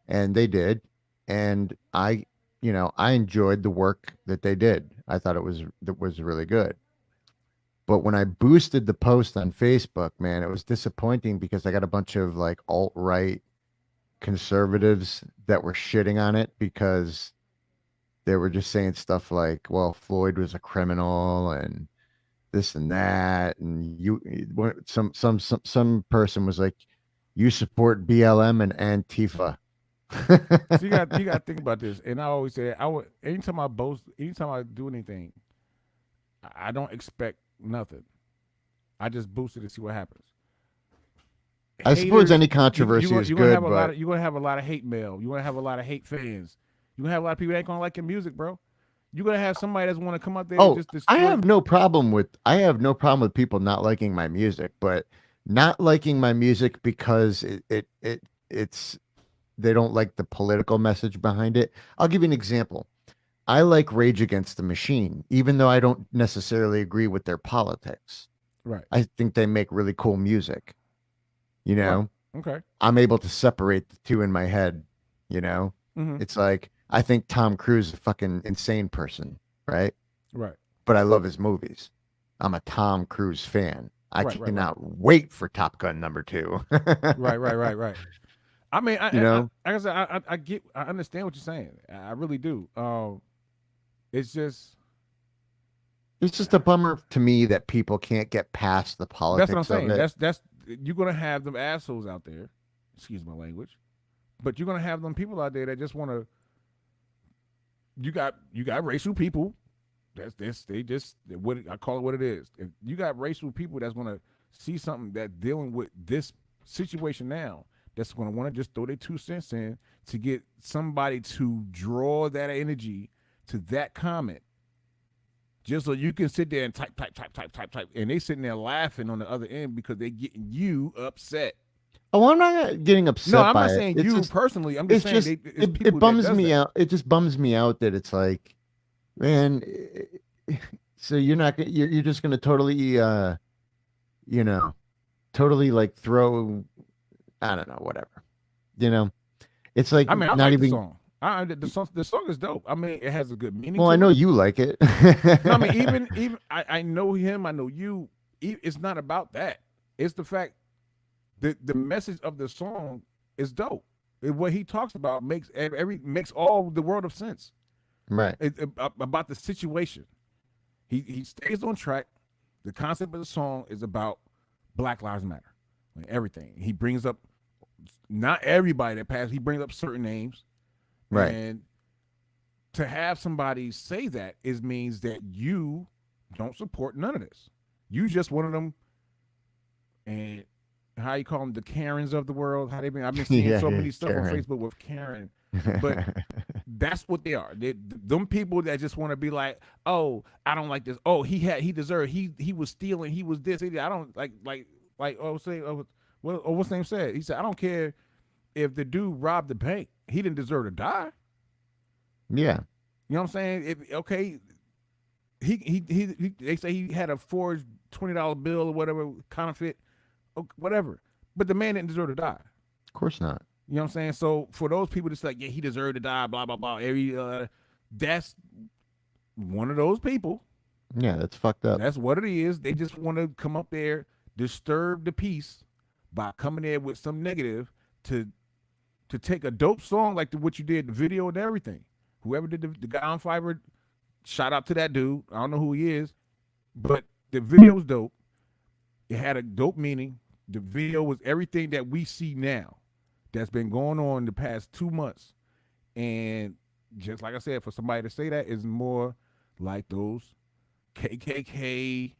and they did. And I enjoyed the work that they did. I thought it was really good. But when I boosted the post on Facebook, man, it was disappointing because I got a bunch of like alt-right conservatives that were shitting on it because they were just saying stuff like, well, Floyd was a criminal and this and that. And some person was like, you support BLM and Antifa. So you got to think about this. And I always say, anytime I do anything, I don't expect nothing. I just boost it to see what happens. I suppose any controversy is good, you're gonna have a lot of hate mail. You're gonna have a lot of hate fans. You're gonna have a lot of people that ain't gonna like your music, bro. You're gonna have somebody that's want to come out there. Oh, and just destroy. I have no problem with people not liking my music, but not liking my music because it's they don't like the political message behind it. I'll give you an example. I like Rage Against the Machine, even though I don't necessarily agree with their politics. Right. I think they make really cool music. You know? Okay. I'm able to separate the two in my head, you know? It's like I think Tom Cruise is a fucking insane person, right? Right. But I love his movies. I'm a Tom Cruise fan. I Right. Right. Right. cannot wait for Top Gun #2. Right. Right. Right. Right. I mean, You know, like I said, I understand what you're saying. I really do. It's just it's just a bummer to me that people can't get past the that's what I'm politics of saying. it. That's you're gonna have them assholes out there. Excuse my language, but you're gonna have them people out there that just want to. You got racial people. That's this. They just what I call it what it is. If you got racial people that's gonna see something that dealing with this situation now, that's gonna want to just throw their 2 cents in to get somebody to draw that energy to that comment, just so you can sit there and type, and they sitting there laughing on the other end because they getting you upset. Oh, I'm not getting upset. No, I'm by not saying it. you Just, personally. I'm just saying just it bums me out. It just bums me out that it's like, man. So you're not you're just gonna totally you know totally like throw, I don't know, whatever. You know, it's like I mean, I not like even. the song. The song is dope. I mean, it has a good meaning. Well, to I know it. you like it. No, I mean, even I know him. I know you. It's not about that. It's the fact that the message of the song is dope. What he talks about makes makes all the world of sense. Right. About the situation. He stays on track. The concept of the song is about Black Lives Matter. Like everything. He brings up not everybody that passed. He brings up certain names. Right. And to have somebody say that means that you don't support none of this. You just one of them, and how you call them, the Karens of the world. How they been? I've been seeing so many stuff Karen. on Facebook with Karen, but that's what they are. Them people that just want to be like, oh, I don't like this. Oh, he deserved. He was stealing. He was this. I don't like. What's his name said? He said, I don't care if the dude robbed the bank. He didn't deserve to die. Yeah. You know what I'm saying? Okay, he they say he had a forged $20 bill or whatever, counterfeit, whatever. But the man didn't deserve to die. Of course not. You know what I'm saying? So for those people that's like, yeah, he deserved to die, blah blah blah. That's one of those people. Yeah, that's fucked up. That's what it is. They just want to come up there, disturb the peace by coming there with some negative to take a dope song like what you did, the video and everything. Whoever did the guy on Fiverr, shout out to that dude. I don't know who he is, but the video was dope. It had a dope meaning. The video was everything that we see now that's been going on the past 2 months. And just like I said, for somebody to say that is more like those KKK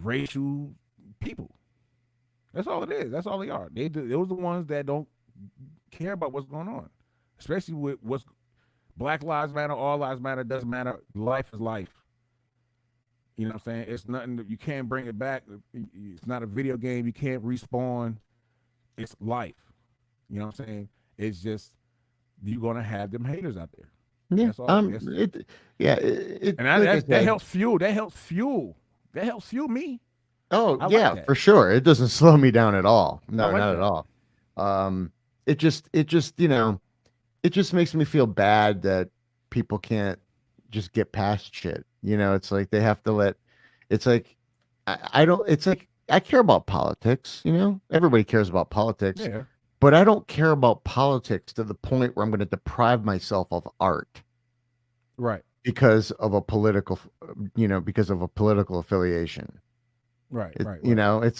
racial people. That's all it is. That's all they are. Those are the ones that don't care about what's going on, especially with what's Black Lives Matter, all lives matter, doesn't matter. Life is life. You know what I'm saying? It's nothing that you can't bring it back. It's not a video game. You can't respawn. It's life. You know what I'm saying? It's just you're gonna have them haters out there. Yeah. That's all. That helps fuel. That helps fuel me. Oh, I yeah, like for sure. It doesn't slow me down at all. No, like not that. at all. It just, it just makes me feel bad that people can't just get past shit. It's like they have to it's like, I don't, it's like, I care about politics, everybody cares about politics, Yeah. but I don't care about politics to the point where I'm going to deprive myself of art. Right. Because of a political, affiliation. Right. It's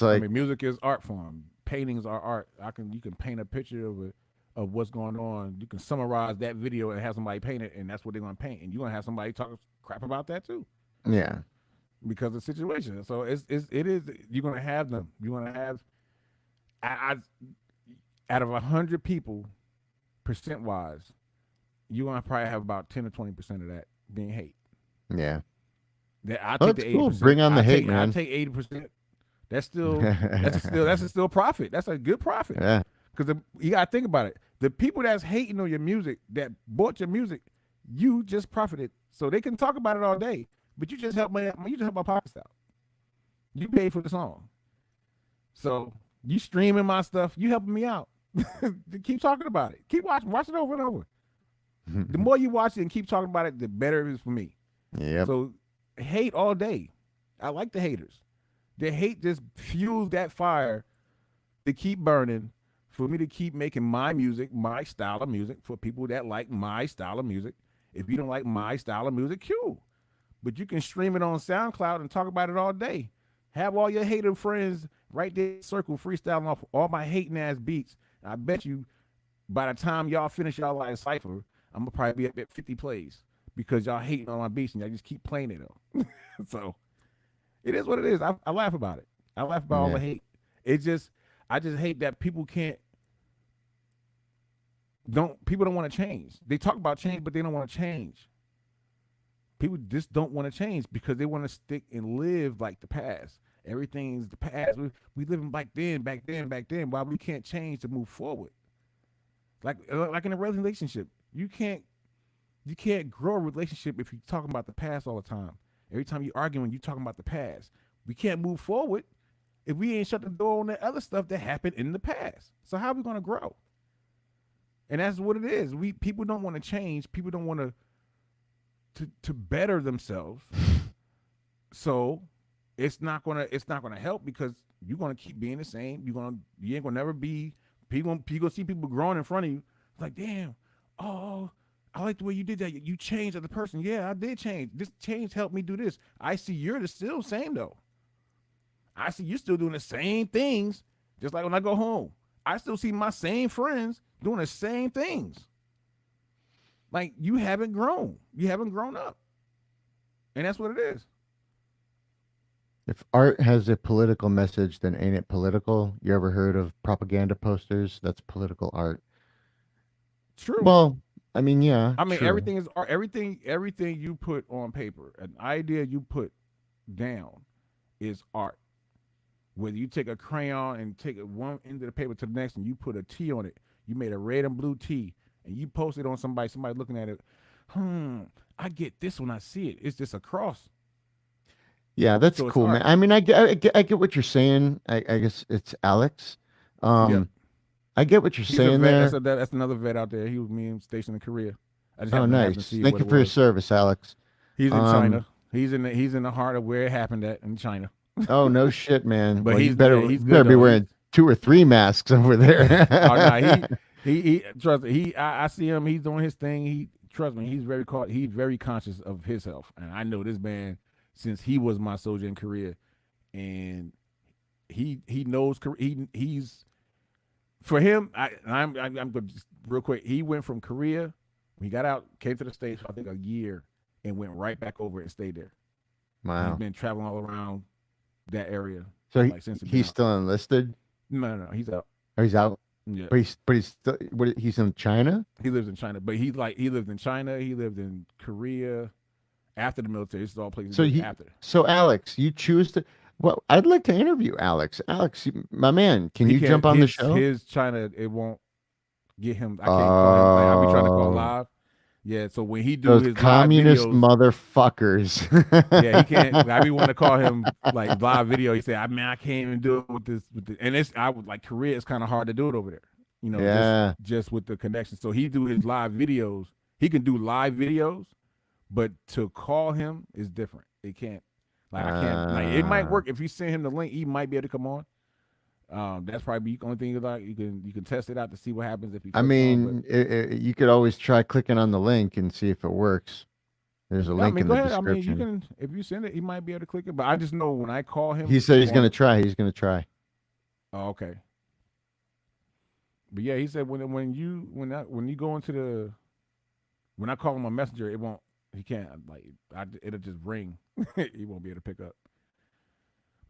like, I mean, music is art form. Paintings are art. You can paint a picture of what's going on. You can summarize that video and have somebody paint it, and that's what they're going to paint. And you're going to have somebody talk crap about that too. Yeah. Because of the situation. So it is you're going to have them. You're going to have out of 100 people, percent wise, you're going to probably have about 10 or 20% of that being hate. Yeah. I take the 80%. Cool. Bring on the hate, man. I take 80%. That's still profit. That's a good profit. Yeah. Because you gotta think about it. The people that's hating on your music, that bought your music, you just profited. So they can talk about it all day, but you just help my pockets out. You paid for the song, so you streaming my stuff. You helping me out. Keep talking about it. Keep watching. Watch it over and over. The more you watch it and keep talking about it, the better it is for me. Yep. So hate all day. I like the haters. The hate just fuels that fire to keep burning, for me to keep making my music, my style of music, for people that like my style of music. If you don't like my style of music, cool. But you can stream it on SoundCloud and talk about it all day. Have all your hater friends right there, circle freestyling off all my hating ass beats. And I bet you by the time y'all finish y'all like cipher, I'm gonna probably be up at 50 plays because y'all hating on my beats and y'all just keep playing it though. So it is what it is. I laugh about it. I laugh about all the hate. I just hate that people don't want to change. They talk about change, but they don't want to change. People just don't want to change because they want to stick and live like the past. Everything's the past. We living back then. Why we can't change to move forward? Like in a relationship, you can't grow a relationship if you're talking about the past all the time. Every time you're arguing, you're talking about the past. We can't move forward if we ain't shut the door on that other stuff that happened in the past. So how are we gonna grow? And that's what it is. People don't want to change. People don't want to better themselves. So it's not gonna help because you're gonna keep being the same. You ain't gonna never be. People gonna see people growing in front of you. It's like, damn, oh, I like the way you did that. You changed as a person. Yeah, I did change. This change helped me do this. I see you're still the same though. I see you still doing the same things. Just like when I go home, I still see my same friends doing the same things. Like you haven't grown. You haven't grown up. And that's what it is. If art has a political message, then ain't it political? You ever heard of propaganda posters? That's political art. True. Well, I mean, yeah. I mean, true. everything is art. Everything you put on paper, an idea you put down is art. Whether you take a crayon and take one end of the paper to the next and you put a T on it, you made a red and blue T, and you post it on somebody looking at it, I get this when I see it. It's just a cross. Yeah, that's So cool, man. I mean, I get what you're saying. I guess it's Alex. Yep. I get what you're He's saying a vet. there. That's another vet out there. He was me and stationed in Korea. I just Oh, happened to nice. see Thank what you it for your was. service, Alex. He's in China. He's in the heart of where it happened at in China. Oh, no shit, man. But well, he's you better, he's you better good, be though. wearing 2 or 3 masks over there. Oh no, he trust me. I see him. He's doing his thing. He trust me. He's very conscious of his health, and I know this man since he was my soldier in Korea, and he knows he's for him. I'm going just real quick. He went from Korea. He got out, came to the States for I think a year, and went right back over and stayed there. Wow. He's been traveling all around that area. So since he's still enlisted? No, he's out. Oh, he's out. Yeah, but he's still. He's in China. He lives in China, but he lived in China. He lived in Korea after the military. This is all places after. So Alex, you choose to. Well, I'd like to interview Alex. Alex, my man, can you jump on the show? His China, it won't get him. I can't call him. Like, I'll be trying to call live. Yeah, so when he do those his communist live videos, motherfuckers. yeah, he can't. I be want to call him like live video. He said, I can't even do it with this. And I would like Korea. It's kind of hard to do it over there. You know, yeah. just with the connection. So he do his live videos. He can do live videos, but to call him is different. It can't. Like I can't. Like it might work if you send him the link. He might be able to come on. That's probably the only thing like you can test it out to see what happens if you. I mean, you could always try clicking on the link and see if it works. There's a link in the description. I mean, you can if you send it, he might be able to click it. But I just know when I call him, he said he's gonna try. He's gonna try. Oh, okay. But yeah, he said when you go into when I call him a messenger, it won't. He can't it'll just ring. He won't be able to pick up.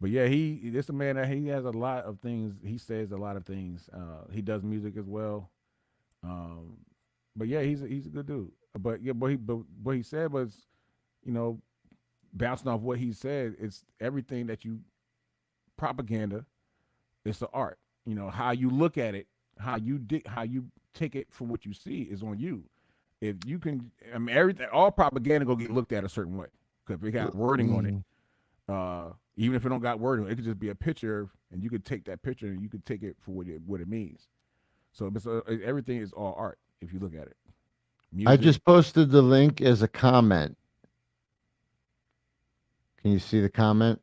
But yeah, this a man that he has a lot of things. He says a lot of things. He does music as well. But yeah, he's a good dude. But yeah, what he said was, bouncing off what he said, it's everything that you propaganda. It's the art. How you look at it, how you take it from what you see is on you. If you can, I mean, everything, all propaganda gonna get looked at a certain way because if it got wording on it. Even if it don't got wording, it could just be a picture, and you could take that picture and you could take it for what it means. So everything is all art if you look at it. I music. just posted the link as a comment. Can you see the comment?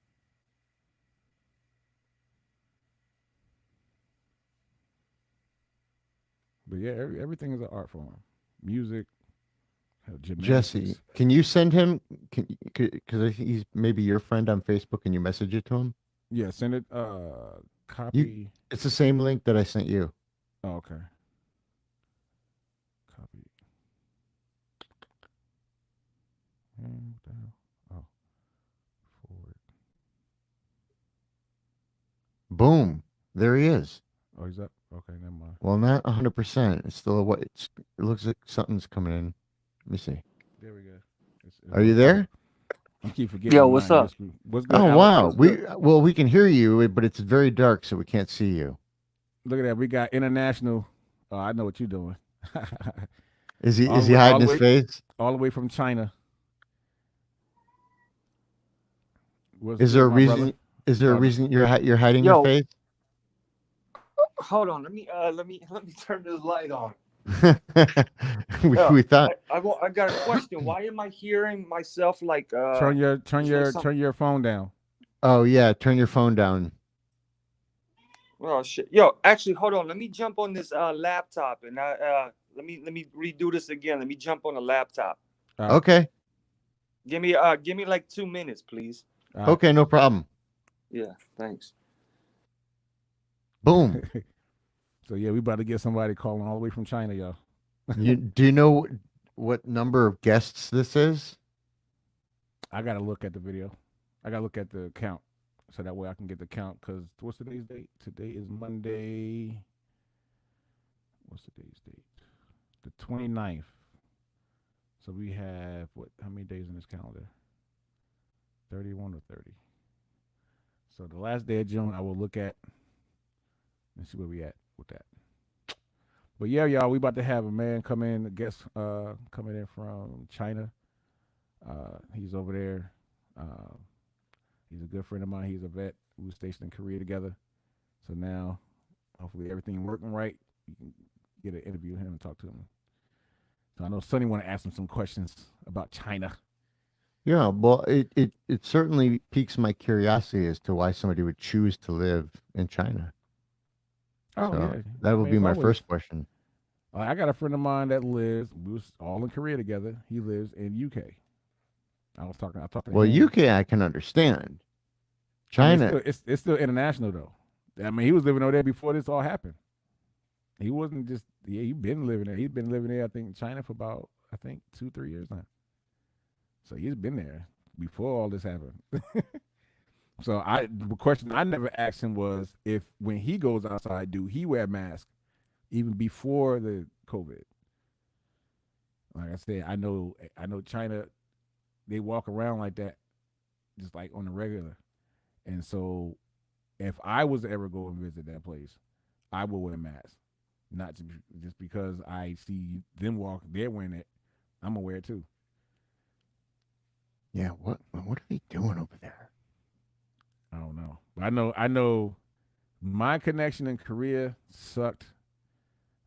But yeah, everything is an art form. Music, Jesse, gymnastics. can you send him? Because he's maybe your friend on Facebook. Can you message it to him? Yeah, send it. You, Copy. it's the same link that I sent you. Oh, okay. Copy. What the hell? Oh, forward. Boom, there he is. Oh, he's up. Okay, never mind. Well, not 100%. It's still what it looks like something's coming in. Let me see. There we go. It's Are you on top. there? I keep forgetting. Yo, I'm what's not in your up? screen. What's good, Oh Alex? wow. What's good? We can hear you, but it's very dark, so we can't see you. Look at that. We got international. Oh, I know what you're doing. Is he All is the he way- all hiding the his way- face? All the way from China. What's Is good, there a my reason? brother? Is there a Oh, reason you're hiding your Yo. face? Hold on. Let me turn this light on. we, we thought. I got a question. Why am I hearing myself like Turn your turn it's your like some- turn your phone down. Oh yeah, turn your phone down. Oh shit. Yo, actually hold on. Let me jump on this laptop and let me redo this again. Let me jump on the laptop. All right, Okay. Give me like 2 minutes, please. all right. Okay, no problem. Yeah, thanks. Boom. So yeah, we about to get somebody calling all the way from China, y'all. Do you know what number of guests this is? I gotta look at the video. I gotta look at the count, so that way I can get the count. Cause what's today's date? Today is Monday. What's today's date? The 29th. So we have what? How many days in this calendar? 31 or 30. So the last day of June, I will look at. Let's see where we at with that. But yeah, y'all, we about to have a man come in, a guest coming in from China. He's over there. He's a good friend of mine. He's a vet. We were stationed in Korea together. So now, hopefully everything working right. You can get an interview with him and talk to him. So I know Sonny want to ask him some questions about China. Yeah, well, it certainly piques my curiosity as to why somebody would choose to live in China. Oh So yeah, that would be it's my always- first question. I got a friend of mine that lives. We was all in Korea together. He lives in UK. I talked to Well, him. UK I can understand. I mean, China, it's still international though. I mean, he was living over there before this all happened. He wasn't just he been living there. He's been living there, I think, in China for about 2-3 years now. So he's been there before all this happened. So the question I never asked him was if when he goes outside, do he wear a mask even before the COVID? Like I said, I know China, they walk around like that, just like on the regular. And so if I was to ever go and visit that place, I would wear a mask. Not just because I see them walk, they're wearing it. I'm gonna wear it too. yeah. What are they doing over there? I don't know. But I know my connection in Korea sucked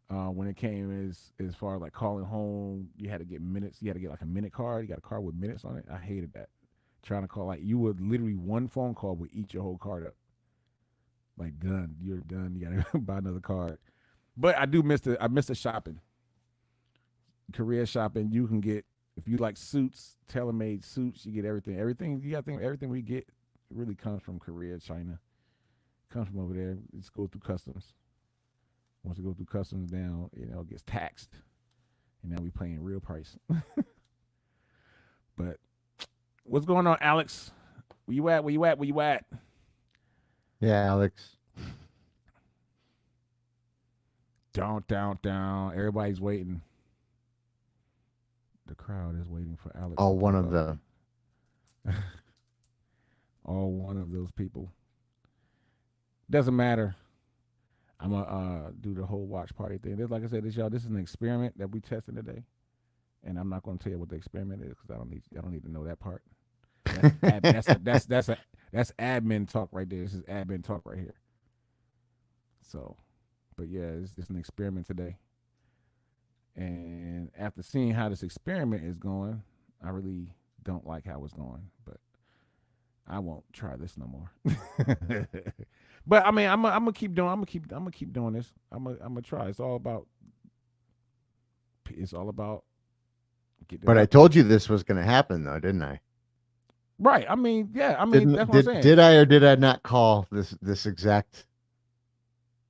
when it came as far as like calling home. You had to get minutes. You had to get like a minute card. You got a card with minutes on it. I hated that. Trying to call, like, you would literally one phone call would eat your whole card up. Like, done. You're done. You gotta buy another card. But I miss the shopping. Korea shopping, you can get, if you like suits, tailor-made suits, you get everything. Everything we get really comes from Korea, China. Comes from over there. It's go through customs. Once it go through customs down, it gets taxed. And now we paying real price. But what's going on, Alex? Where you at? Yeah, Alex. Down. Everybody's waiting. The crowd is waiting for Alex. Oh, to one pop of up. the. All one of those people. Doesn't matter. I'm gonna do the whole watch party thing. Like I said, this is an experiment that we testing today, and I'm not gonna tell you what the experiment is because I don't need to know that part. That's admin talk right there. This is admin talk right here. So, but yeah, it's an experiment today, And after seeing how this experiment is going, I really don't like how it's going. But I won't try this no more. But I mean, I'm gonna keep doing. I'm gonna keep doing this. I'm gonna try. It's all about. It's all about. Getting But it I out. told you this was going to happen, though, didn't I? Right. I mean, yeah. I mean, that's what I'm saying. Did I or did I not call this exact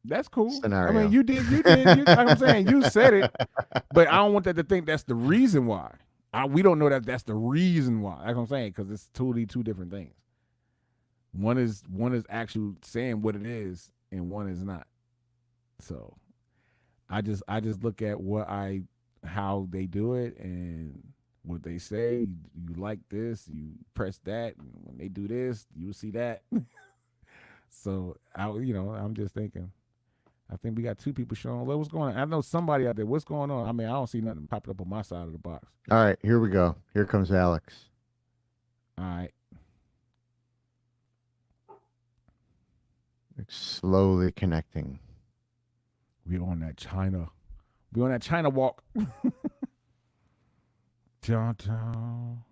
That's cool. scenario? I mean, you did. You did. Like I'm saying, you said it, but I don't want that to think that's the reason why. We don't know that that's the reason why. That's what I'm saying, because it's totally two different things. One is actually saying what it is, and one is not. So, I just look at how they do it and what they say. You like this, you press that, and when they do this, you see that. So I'm just thinking. I think we got two people showing. What's going on? I know somebody out there. What's going on? I mean, I don't see nothing popping up on my side of the box. All right, here we go. Here comes Alex. All right. Slowly connecting. We on that China. We on that China walk. Downtown.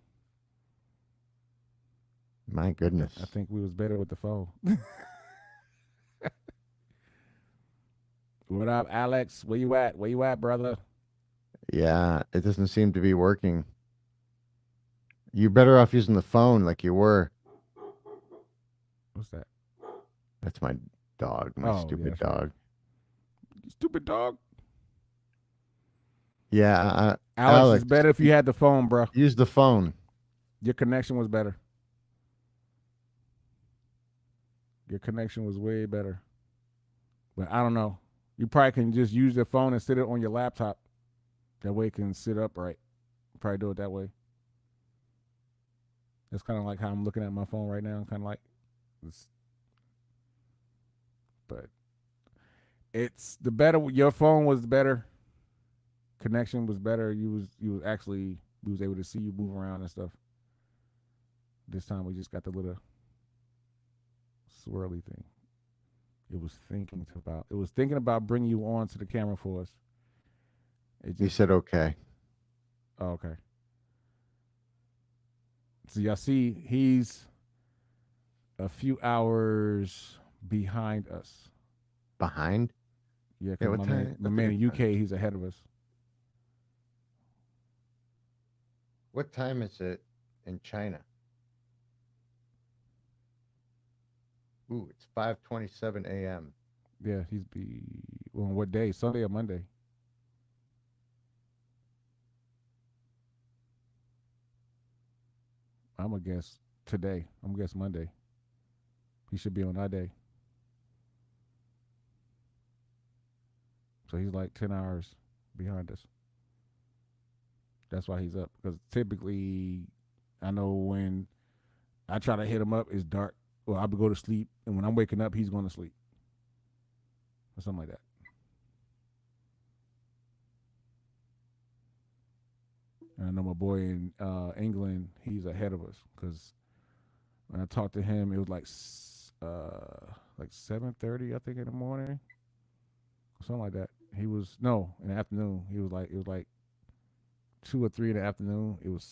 My goodness. I think we was better with the phone. What up, Alex? Where you at? Where you at, brother? Yeah, it doesn't seem to be working. You're better off using the phone like you were. What's that? That's my dog, my stupid dog. Right. Stupid dog. Yeah, Alex, it's better if you had the phone, bro. Use the phone. Your connection was better. Your connection was way better. But I don't know. You probably can just use your phone and sit it on your laptop. That way it can sit upright. Probably do it that way. That's kind of like how I'm looking at my phone right now. Kind of like this. But it's the better. Your phone was better. Connection was better. You was able to see you move around and stuff. This time we just got the little swirly thing. It was thinking about bringing you on to the camera for us. He said okay. Oh, okay. So y'all see, he's a few hours behind us. Behind? Yeah, because my man in UK, he's ahead of us. What time is it in China? Ooh, it's 5:27 a.m. Yeah, on what day? Sunday or Monday? I'm gonna guess today. I'm gonna guess Monday. He should be on our day. So he's like 10 hours behind us. That's why he's up. Because typically, I know when I try to hit him up, it's dark. Or I would go to sleep, and when I'm waking up, he's going to sleep. Or something like that. And I know my boy in England, he's ahead of us. Because when I talked to him, it was like 7:30, I think, in the morning. Something like that. He was, no, in the afternoon. It was like 2 or 3 in the afternoon. It was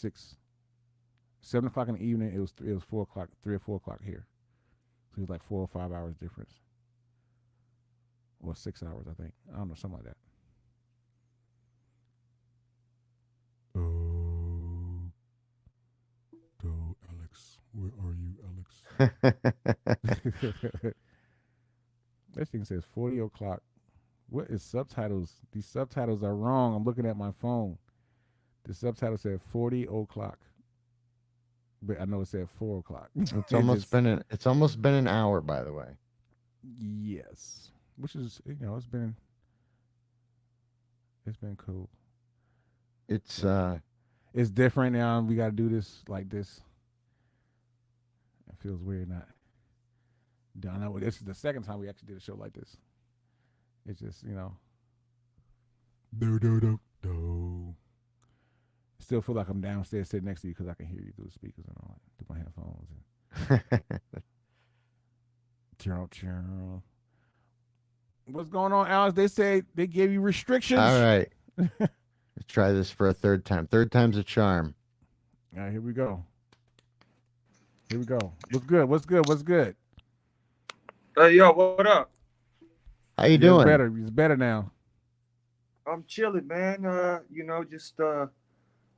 7 o'clock in the evening. It was 4 o'clock, 3 or 4 o'clock here. So it was like 4 or 5 hours difference. Or 6 hours, I think. I don't know, something like that. Oh, Alex. Where are you, Alex? This thing says 40 o'clock. What is subtitles? These subtitles are wrong. I'm looking at my phone. The subtitle said 40 o'clock. But I know it said 4 o'clock. It's almost been an hour, by the way. Yes. Which is, it's been cool. It's different now. We got to do this like this. It feels weird not. I know this is the second time we actually did a show like this. It's just, do. Still feel like I'm downstairs sitting next to you because I can hear you through the speakers and all that, through my headphones. What's going on, Alex? They say they gave you restrictions. All right. Let's try this for a third time. Third time's a charm. All right, here we go. Here we go. What's good? What's good? What's good? Yo, what up? How you Yeah, doing? It's better. It's better now. I'm chilling, man. Just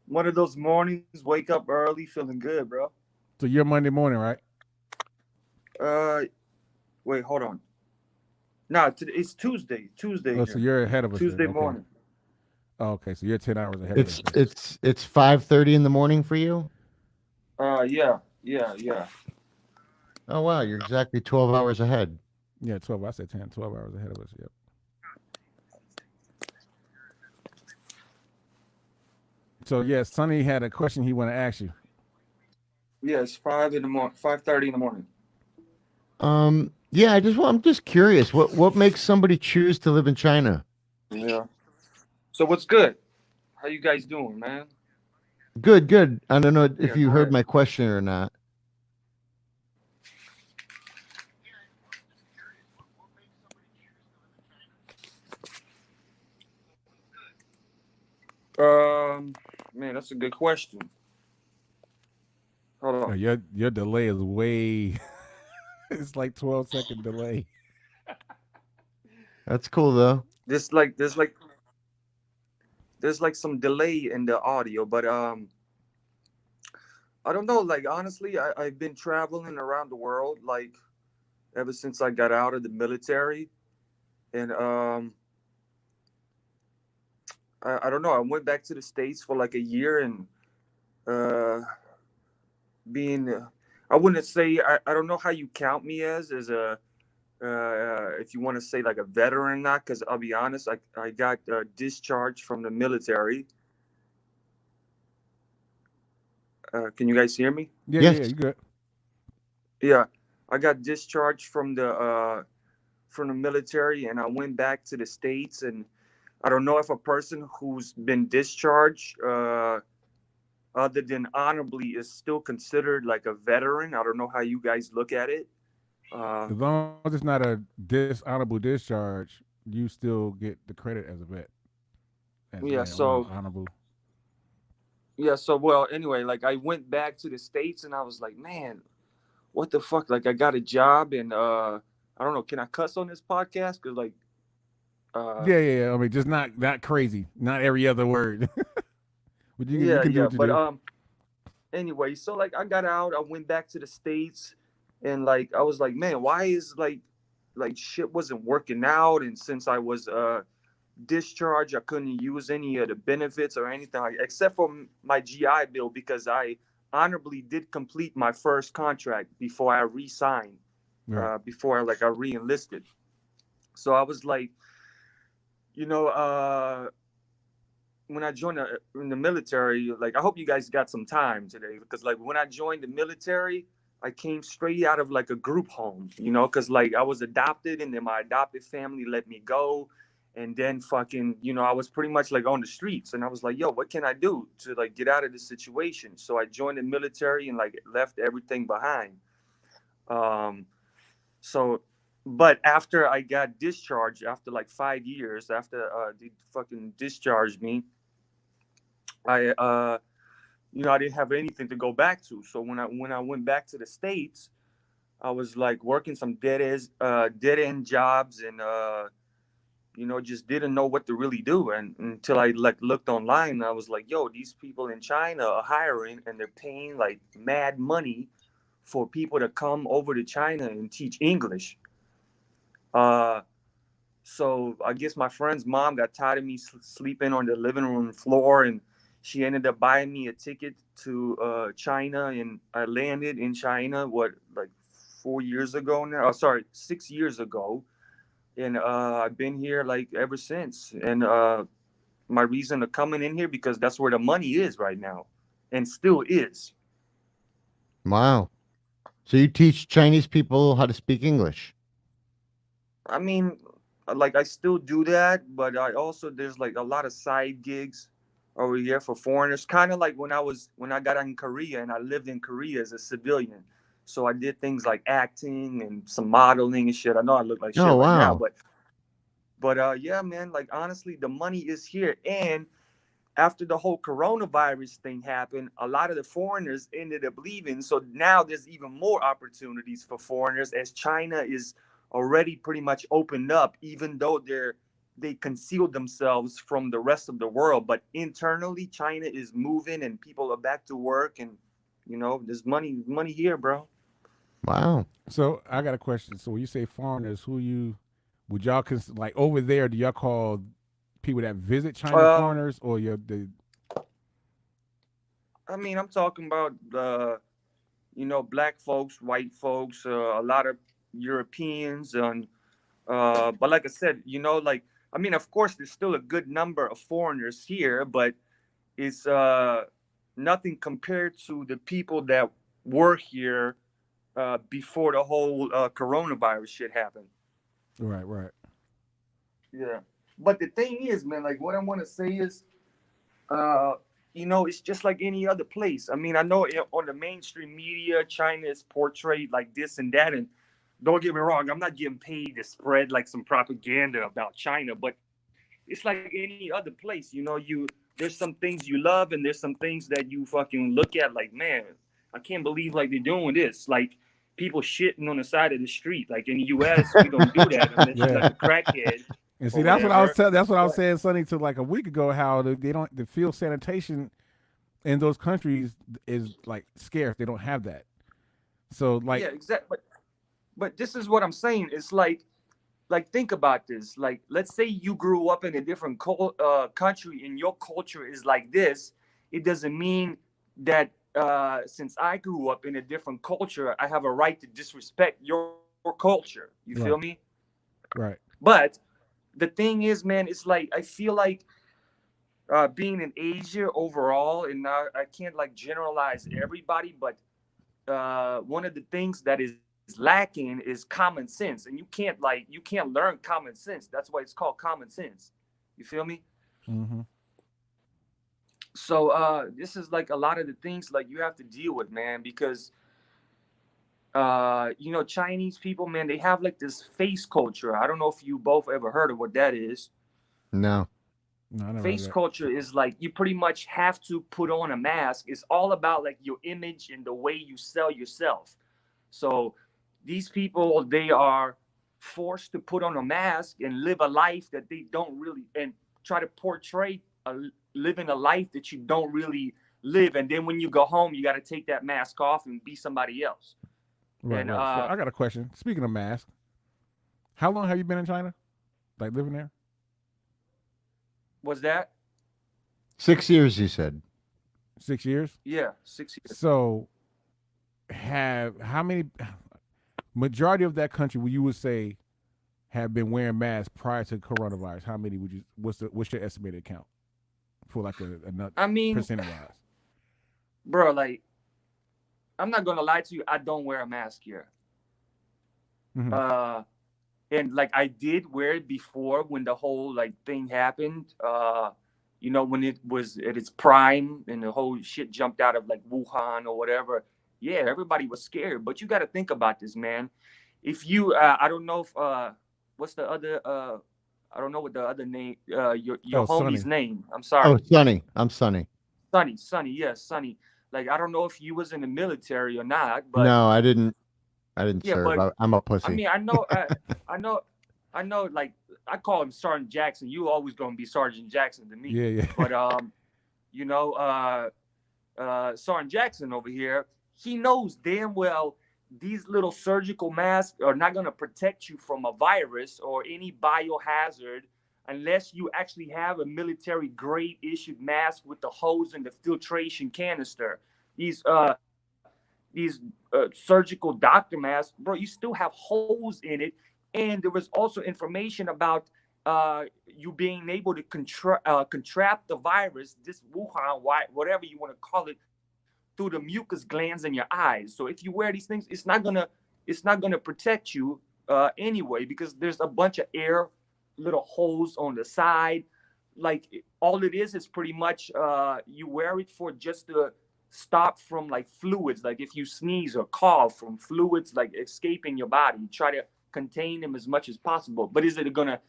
one of those mornings, wake up early, feeling good, bro. So you're Monday morning, right? Wait, hold on. Nah, it's Tuesday. Tuesday. Oh, so you're ahead of us. Tuesday then. Okay. morning. Oh, okay. So you're 10 hours ahead of us. then. It's 5:30 in the morning for you. Yeah. Oh wow, you're exactly 12 hours ahead. Yeah, 12. I said 10. 12 hours ahead of us. Yep. So yeah, Sonny had a question he want to ask you. Yeah, it's 5:30 in the morning. Yeah, I'm just curious. What makes somebody choose to live in China? Yeah. So what's good? How you guys doing, man? Good, good. I don't know if Yeah, you go heard ahead. my question or not. Man, that's a good question. Hold Oh, on. your delay is way. It's like 12-second delay. That's cool though. There's some delay in the audio, but I don't know. Like honestly, I've been traveling around the world like ever since I got out of the military, and I don't know. I went back to the States for like a year, and uh, being I wouldn't say I don't know how you count me as a if you want to say like a veteran or not, because I'll be honest, I got discharged from the military. Can you guys hear me? Yeah, Yes. yeah, you good. Yeah, I got discharged from the military, and I went back to the States. And I don't know if a person who's been discharged, other than honorably, is still considered like a veteran. I don't know how you guys look at it. Uh, As long as it's not a dishonorable discharge, you still get the credit as a vet. As yeah, so honorable. well, anyway, like I went back to the States, and I was like, man, what the fuck? Like I got a job, and I don't know, can I cuss on this podcast? Because like Yeah. I mean, just not crazy. Not every other word. But you can do what you but do. anyway, so like I got out, I went back to the States, and like I was like, man, why is like shit wasn't working out? And since I was discharged, I couldn't use any of the benefits or anything except for my GI Bill, because I honorably did complete my first contract before I re-signed, Right. before I re-enlisted. So I was like, you know, when I joined in the military, like I hope you guys got some time today, because like when I joined the military, I came straight out of like a group home, because like I was adopted, and then my adopted family let me go, and then fucking, I was pretty much like on the streets, and I was like, yo, what can I do to like get out of this situation? So I joined the military and like left everything behind. Um, so, but after I got discharged, after like 5 years, after they fucking discharged me, I I didn't have anything to go back to. So when I went back to the States, I was like working some dead end jobs, and just didn't know what to really do. And until I like looked online, I was like, yo, these people in China are hiring, and they're paying like mad money for people to come over to China and teach English. Uh, So I guess my friend's mom got tired of me sleeping on the living room floor, and she ended up buying me a ticket to China, and I landed in China. What, like 4 years ago now? Oh, sorry, 6 years ago, and I've been here like ever since. And my reason of coming in here, because that's where the money is right now, and still is. Wow. So you teach Chinese people how to speak English? I mean, like I still do that, but I also, there's like a lot of side gigs over here for foreigners. Kind of like when I got in Korea, and I lived in Korea as a civilian. So I did things like acting and some modeling and shit. I know I look like shit Oh right now, wow. but yeah, man, like honestly, the money is here. And after the whole coronavirus thing happened, a lot of the foreigners ended up leaving. So now there's even more opportunities for foreigners, as China is already pretty much opened up, even though they concealed themselves from the rest of the world. But internally, China is moving and people are back to work, and there's money here, bro. Wow. So I got a question. So when you say foreigners, would y'all like over there? Do y'all call people that visit China foreigners, or I mean, I'm talking about black folks, white folks, a lot of Europeans, and but like I said, like, I mean, of course, there's still a good number of foreigners here, but it's nothing compared to the people that were here before the whole coronavirus shit happened. Right. Yeah. But the thing is, man, like, what I want to say is, it's just like any other place. I mean, I know on the mainstream media, China is portrayed like this and that. And don't get me wrong, I'm not getting paid to spread like some propaganda about China, but it's like any other place. There's some things you love, and there's some things that you fucking look at like, man, I can't believe like they're doing this. Like, people shitting on the side of the street. Like, in the U.S., we don't do that unless you're like a crackhead. And see, that's what I was that's what I was saying, Sonny, to like a week ago. How the field sanitation in those countries is like scarce. They don't have that. So like, yeah, exactly. But this is what I'm saying. It's like think about this. Like, let's say you grew up in a different country and your culture is like this. It doesn't mean that since I grew up in a different culture, I have a right to disrespect your culture. You feel me? Right. But the thing is, man, it's like I feel like being in Asia overall, and I can't like generalize everybody, but one of the things that is lacking is common sense, and you can't learn common sense. That's why it's called common sense. You feel me? Mm-hmm. So this is like a lot of the things like you have to deal with, man, because Chinese people, man, they have like this face culture. I don't know if you both ever heard of what that is. No, face culture is like you pretty much have to put on a mask. It's all about like your image and the way you sell yourself. So these people, they are forced to put on a mask and live a life that they don't really, and try to portray living a life that you don't really live. And then when you go home, you got to take that mask off and be somebody else. Right. And, So I got a question. Speaking of masks, how long have you been in China? Like living there? Was that 6 years? You said 6 years. Yeah, 6 years. So, how many? Majority of that country, you would say, have been wearing masks prior to coronavirus. How many would you? What's your estimated count for like I mean, percentage wise? Bro, like, I'm not gonna lie to you. I don't wear a mask here. Mm-hmm. And like I did wear it before when the whole like thing happened. When it was at its prime and the whole shit jumped out of like Wuhan or whatever. Yeah, everybody was scared. But you got to think about this, man. If you, I don't know if what's the other? I don't know what the other name. Your homie's Sonny. name. I'm sorry. Oh, Sonny. I'm Sonny. Sonny. Yes, Sonny. Like, I don't know if you was in the military or not, but no, I didn't serve. but I'm a pussy. I mean, I know. Like, I call him Sergeant Jackson. You always gonna be Sergeant Jackson to me. Yeah. But Sergeant Jackson over here, he knows damn well these little surgical masks are not gonna protect you from a virus or any biohazard unless you actually have a military grade issued mask with the hose and the filtration canister. These surgical doctor masks, bro, you still have holes in it. And there was also information about you being able to contract the virus, this Wuhan, whatever you want to call it, through the mucus glands in your eyes. So if you wear these things, it's not gonna protect you anyway, because there's a bunch of air, little holes on the side. Like, all it is pretty much you wear it for just to stop from like fluids. Like, if you sneeze or cough, from fluids like escaping your body, you try to contain them as much as possible. But is it gonna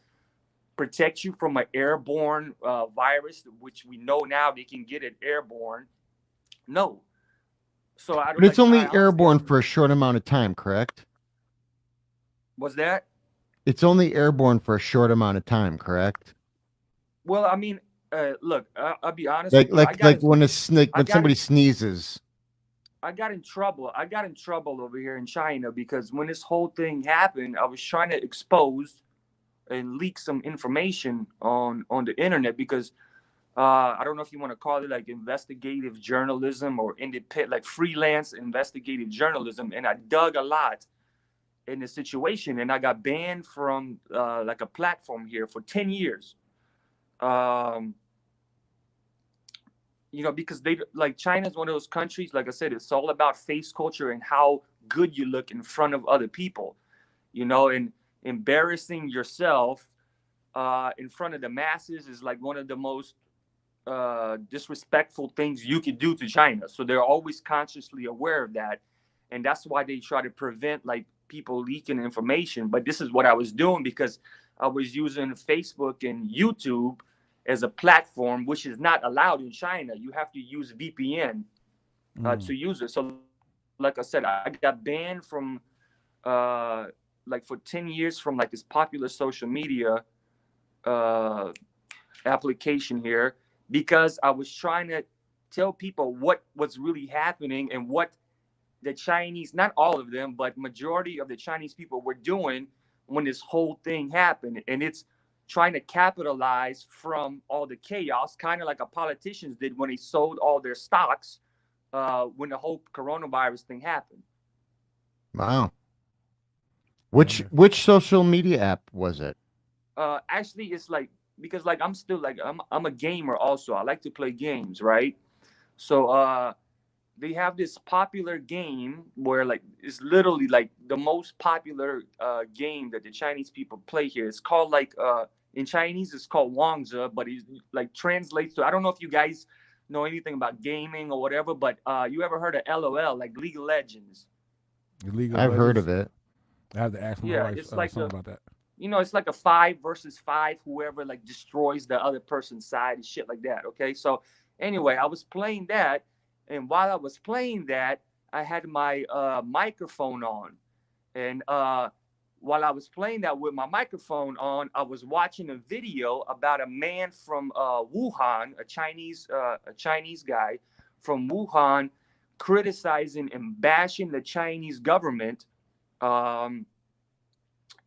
protect you from an airborne virus, which we know now they can get it airborne. No. So I But don't it's like. I only honestly, airborne for a short amount of time, correct? was that? It's only airborne for a short amount of time, correct? Well, I mean, look, I'll be honest with you. Like when a snake, I when got somebody it. sneezes. I got in trouble. I got in trouble over here in China because when this whole thing happened, I was trying to expose and leak some information on the internet because I don't know if you want to call it like investigative journalism or independent, like freelance investigative journalism. And I dug a lot in the situation, and I got banned from like a platform here for 10 years. Um, you know, because they like China's one of those countries, like I said, it's all about face culture and how good you look in front of other people, you know, and embarrassing yourself in front of the masses is like one of the most disrespectful things you could do to China. So they're always consciously aware of that. And that's why they try to prevent like people leaking information. But this is what I was doing because I was using Facebook and YouTube as a platform, which is not allowed in China. You have to use VPN to use it. So, like I said, I got banned from like for 10 years from like this popular social media uh, application here because I was trying to tell people what was really happening and what the Chinese, not all of them, but majority of the Chinese people were doing when this whole thing happened. And it's trying to capitalize from all the chaos, kind of like a politicians did when they sold all their stocks when the whole coronavirus thing happened. Wow. Which social media app was it? Actually, it's like because like I'm still like I'm a gamer also. I like to play games, right? So they have this popular game where like it's literally like the most popular game that the Chinese people play here. It's called like in Chinese it's called Wangzhe, but it like translates to I don't know if you guys know anything about gaming or whatever, but you ever heard of LOL, like League of Legends? I've heard of it. I have to ask my wife It's like something about that. you know, it's like a 5 versus 5, whoever like destroys the other person's side and shit like that. Okay. So anyway, I was playing that. And while I was playing that, I had my microphone on. And while I was playing that with my microphone on, I was watching a video about a man from Wuhan, a Chinese guy from Wuhan, criticizing and bashing the Chinese government.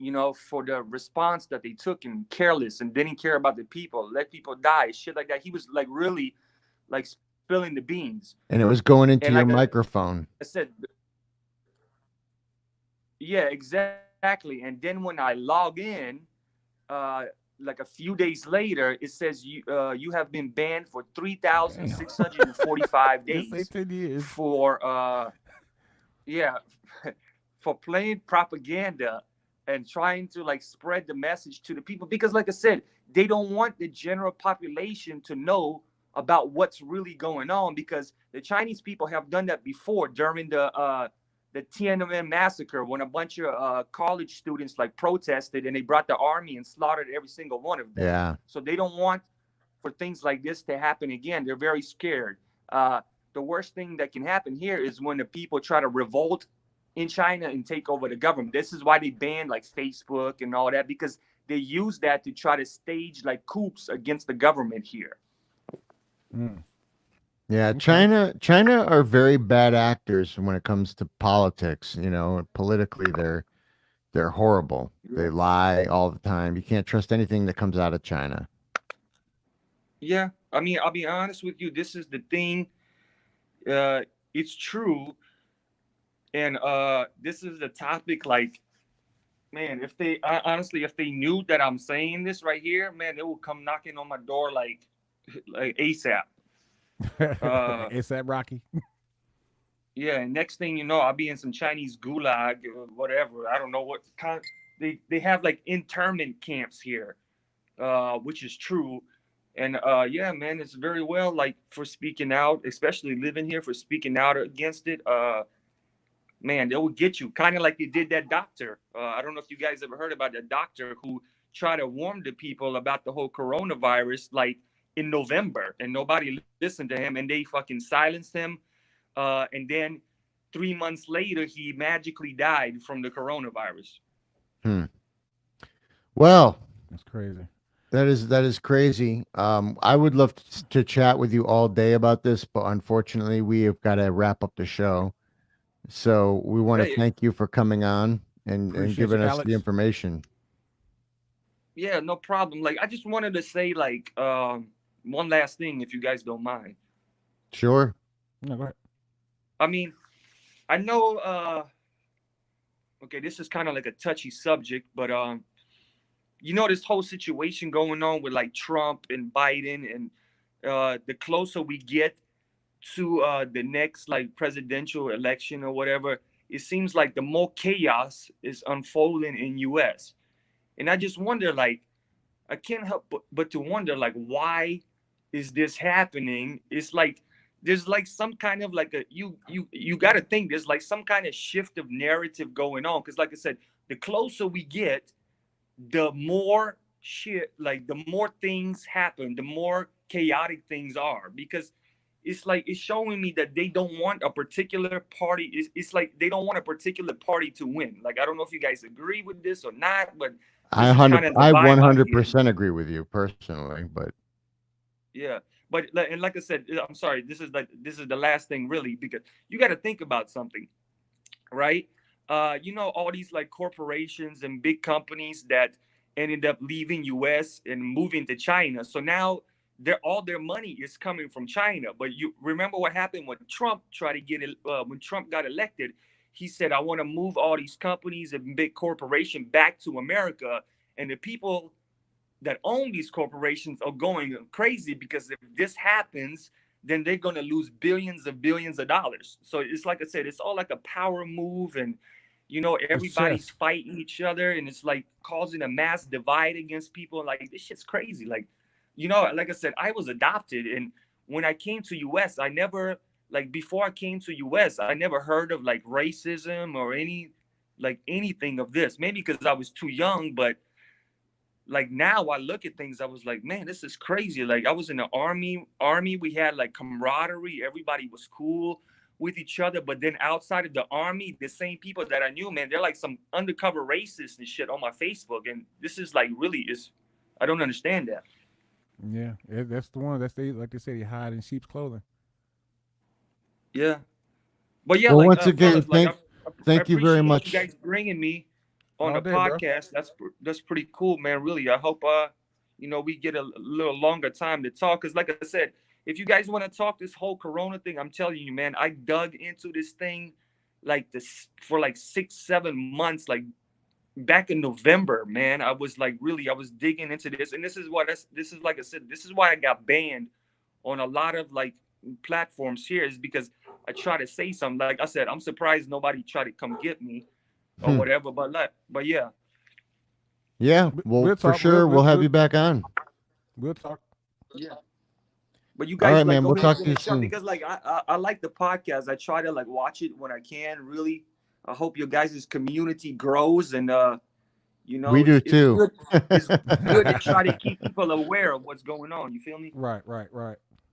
You know, for the response that they took and careless and didn't care about the people, let people die, shit like that. He was like really like spilling the beans. And it was going into And your like microphone. I said, yeah, exactly. And then when I log in, like a few days later, it says you have been banned for 3,645 days 10 years. for yeah for playing propaganda and trying to like spread the message to the people because like I said, they don't want the general population to know about what's really going on because the Chinese people have done that before during the Tiananmen massacre when a bunch of college students like protested and they brought the army and slaughtered every single one of them. Yeah. So they don't want for things like this to happen again. They're very scared. The worst thing that can happen here is when the people try to revolt in China and take over the government. This is why they banned like Facebook and all that because they use that to try to stage like coups against the government here. Yeah, China are very bad actors when it comes to politics. You know, politically they're horrible. They lie all the time. You can't trust anything that comes out of China. Yeah, I mean, I'll be honest with you. This is the thing. It's true, and this is the topic. Like, man, if they honestly, if they knew that I'm saying this right here, man, they will come knocking on my door like ASAP. ASAP Rocky. Yeah, and next thing you know, I'll be in some Chinese gulag or whatever. I don't know what kind. They have like internment camps here, which is true. And yeah, man, it's very well like for speaking out, especially living here for speaking out against it. Man, they will get you kind of like they did that doctor. I don't know if you guys ever heard about that doctor who try to warn the people about the whole coronavirus like in November, and nobody listened to him, and they fucking silenced him. And then 3 months later, he magically died from the coronavirus. Well, That's crazy. that is crazy. I would love to chat with you all day about this, but unfortunately, we have got to wrap up the show. So we want to Hey, thank you for coming on and Appreciate giving you, us Alex. the information. yeah, no problem. Like, I just wanted to say like one last thing, if you guys don't mind. Sure. No, go ahead. I mean, I know. Okay, this is kind of like a touchy subject, but you know, this whole situation going on with like Trump and Biden, and the closer we get to the next like presidential election or whatever, it seems like the more chaos is unfolding in US. And I just wonder, like, I can't help but to wonder, like, why is this happening? It's like there's like some kind of like a you got to think there's like some kind of shift of narrative going on, because like I said, the closer we get, the more shit, like the more things happen, the more chaotic things are, because it's like it's showing me that they don't want a particular party. It's like they don't want a particular party to win. Like, I don't know if you guys agree with this or not, but this is kind of the I vibe I'm getting. 100% agree with you personally, but Yeah, but and like I said, I'm sorry. This is the last thing really, because you got to think about something, right? You know, all these like corporations and big companies that ended up leaving US and moving to China. So now all their money is coming from China. But you remember what happened when Trump tried to get it when Trump got elected? He said, "I want to move all these companies and big corporation back to America," and the people that own these corporations are going crazy, because if this happens, then they're going to lose billions of dollars. So it's like I said, it's all like a power move, and you know, everybody's chess. fighting each other, and it's like causing a mass divide against people. Like, this shit's crazy. Like, you know, like I said, I was adopted, and when I came to US, I never, like, before I came to US, I never heard of like racism or anything of this. Maybe because I was too young, but like now I look at things, I was like, man, this is crazy. Like, I was in the army, we had like camaraderie, everybody was cool with each other. But then outside of the army, the same people that I knew, man, they're like some undercover racists and shit on my Facebook. And this is like really is, I don't understand that. Yeah, that's the one. That's like they say, they hide in sheep's clothing. Yeah. But yeah, well, like once again, fellas, like I thank you very appreciate you much. guys bringing me on All the day, bro. podcast. That's pretty cool, man. Really, I hope you know, we get a little longer time to talk. Because like I said, if you guys want to talk this whole Corona thing, I'm telling you, man, I dug into this thing like this for like 6 7 months, like back in November, man. I was like, really, I was digging into this, and this is like I said, this is why I got banned on a lot of like platforms here, is because I try to say something. Like I said, I'm surprised nobody tried to come get me or Hmm. whatever. But yeah, Yeah, well, We'll for talk. sure, we'll have you back on. We'll talk. yeah. But you All guys right, like man. go We'll ahead talk and to you finish up, soon. because like I like the podcast. I try to like watch it when I can. Really, I hope your guys' community grows, and you know, We do it's too. good. It's good to try to keep people aware of what's going on. You feel me? Right.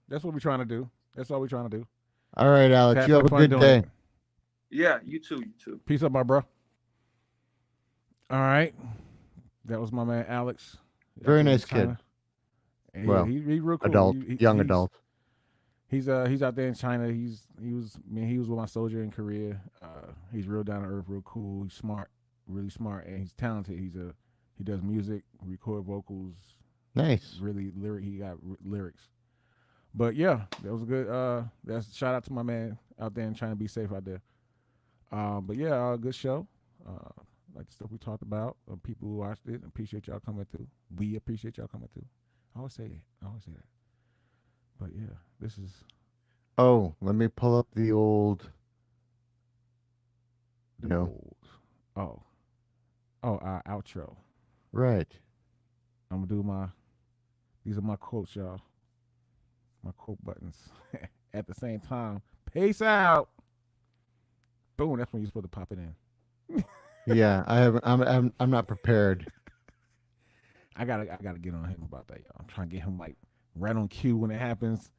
That's what we're trying to do. That's all we're trying to do. All right, Just Alex. have You have some a fun good doing day. it. Yeah, you too. You too. Peace up, my bro. All right, that was my man Alex. Very out there in nice kid. China. And Well, he real cool. Adult, young he's, adult. He's out there in China. He was with my soldier in Korea. He's real down to earth, real cool. He's smart, really smart, and he's talented. He does music, record vocals, Nice. really lyric. He got lyrics. But yeah, that was a good. That's shout out to my man out there and trying to be safe out there. But yeah, good show. Like the stuff we talked about. People who watched it, appreciate y'all coming through. We appreciate y'all coming through. I always say it. I always say that. But yeah, this is Oh, let me pull up the old. the No. old. Our outro. Right. I'm gonna do my. These are my quotes, y'all. My quote buttons. At the same time, peace out. Boom. That's when you're supposed to pop it in. Yeah, I have. I'm not prepared. I gotta get on him about that, y'all. I'm trying to get him like right on cue when it happens.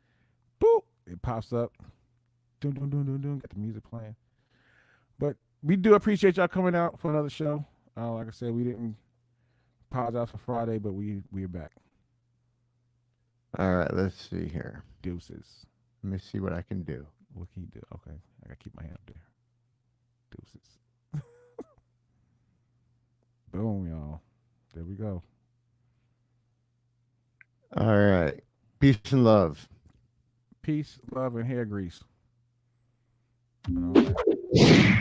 Boop, it pops up. Dun, dun, dun, dun, dun, got the music playing. But we do appreciate y'all coming out for another show. Like I said, we didn't apologize for Friday, but we're back. All right, let's see here. Deuces. Let me see what I can do. What can you do? Okay, I gotta keep my hand up there. Deuces. Boom, y'all. There we go. All right. Peace and love. Peace, love, and hair grease. And all that.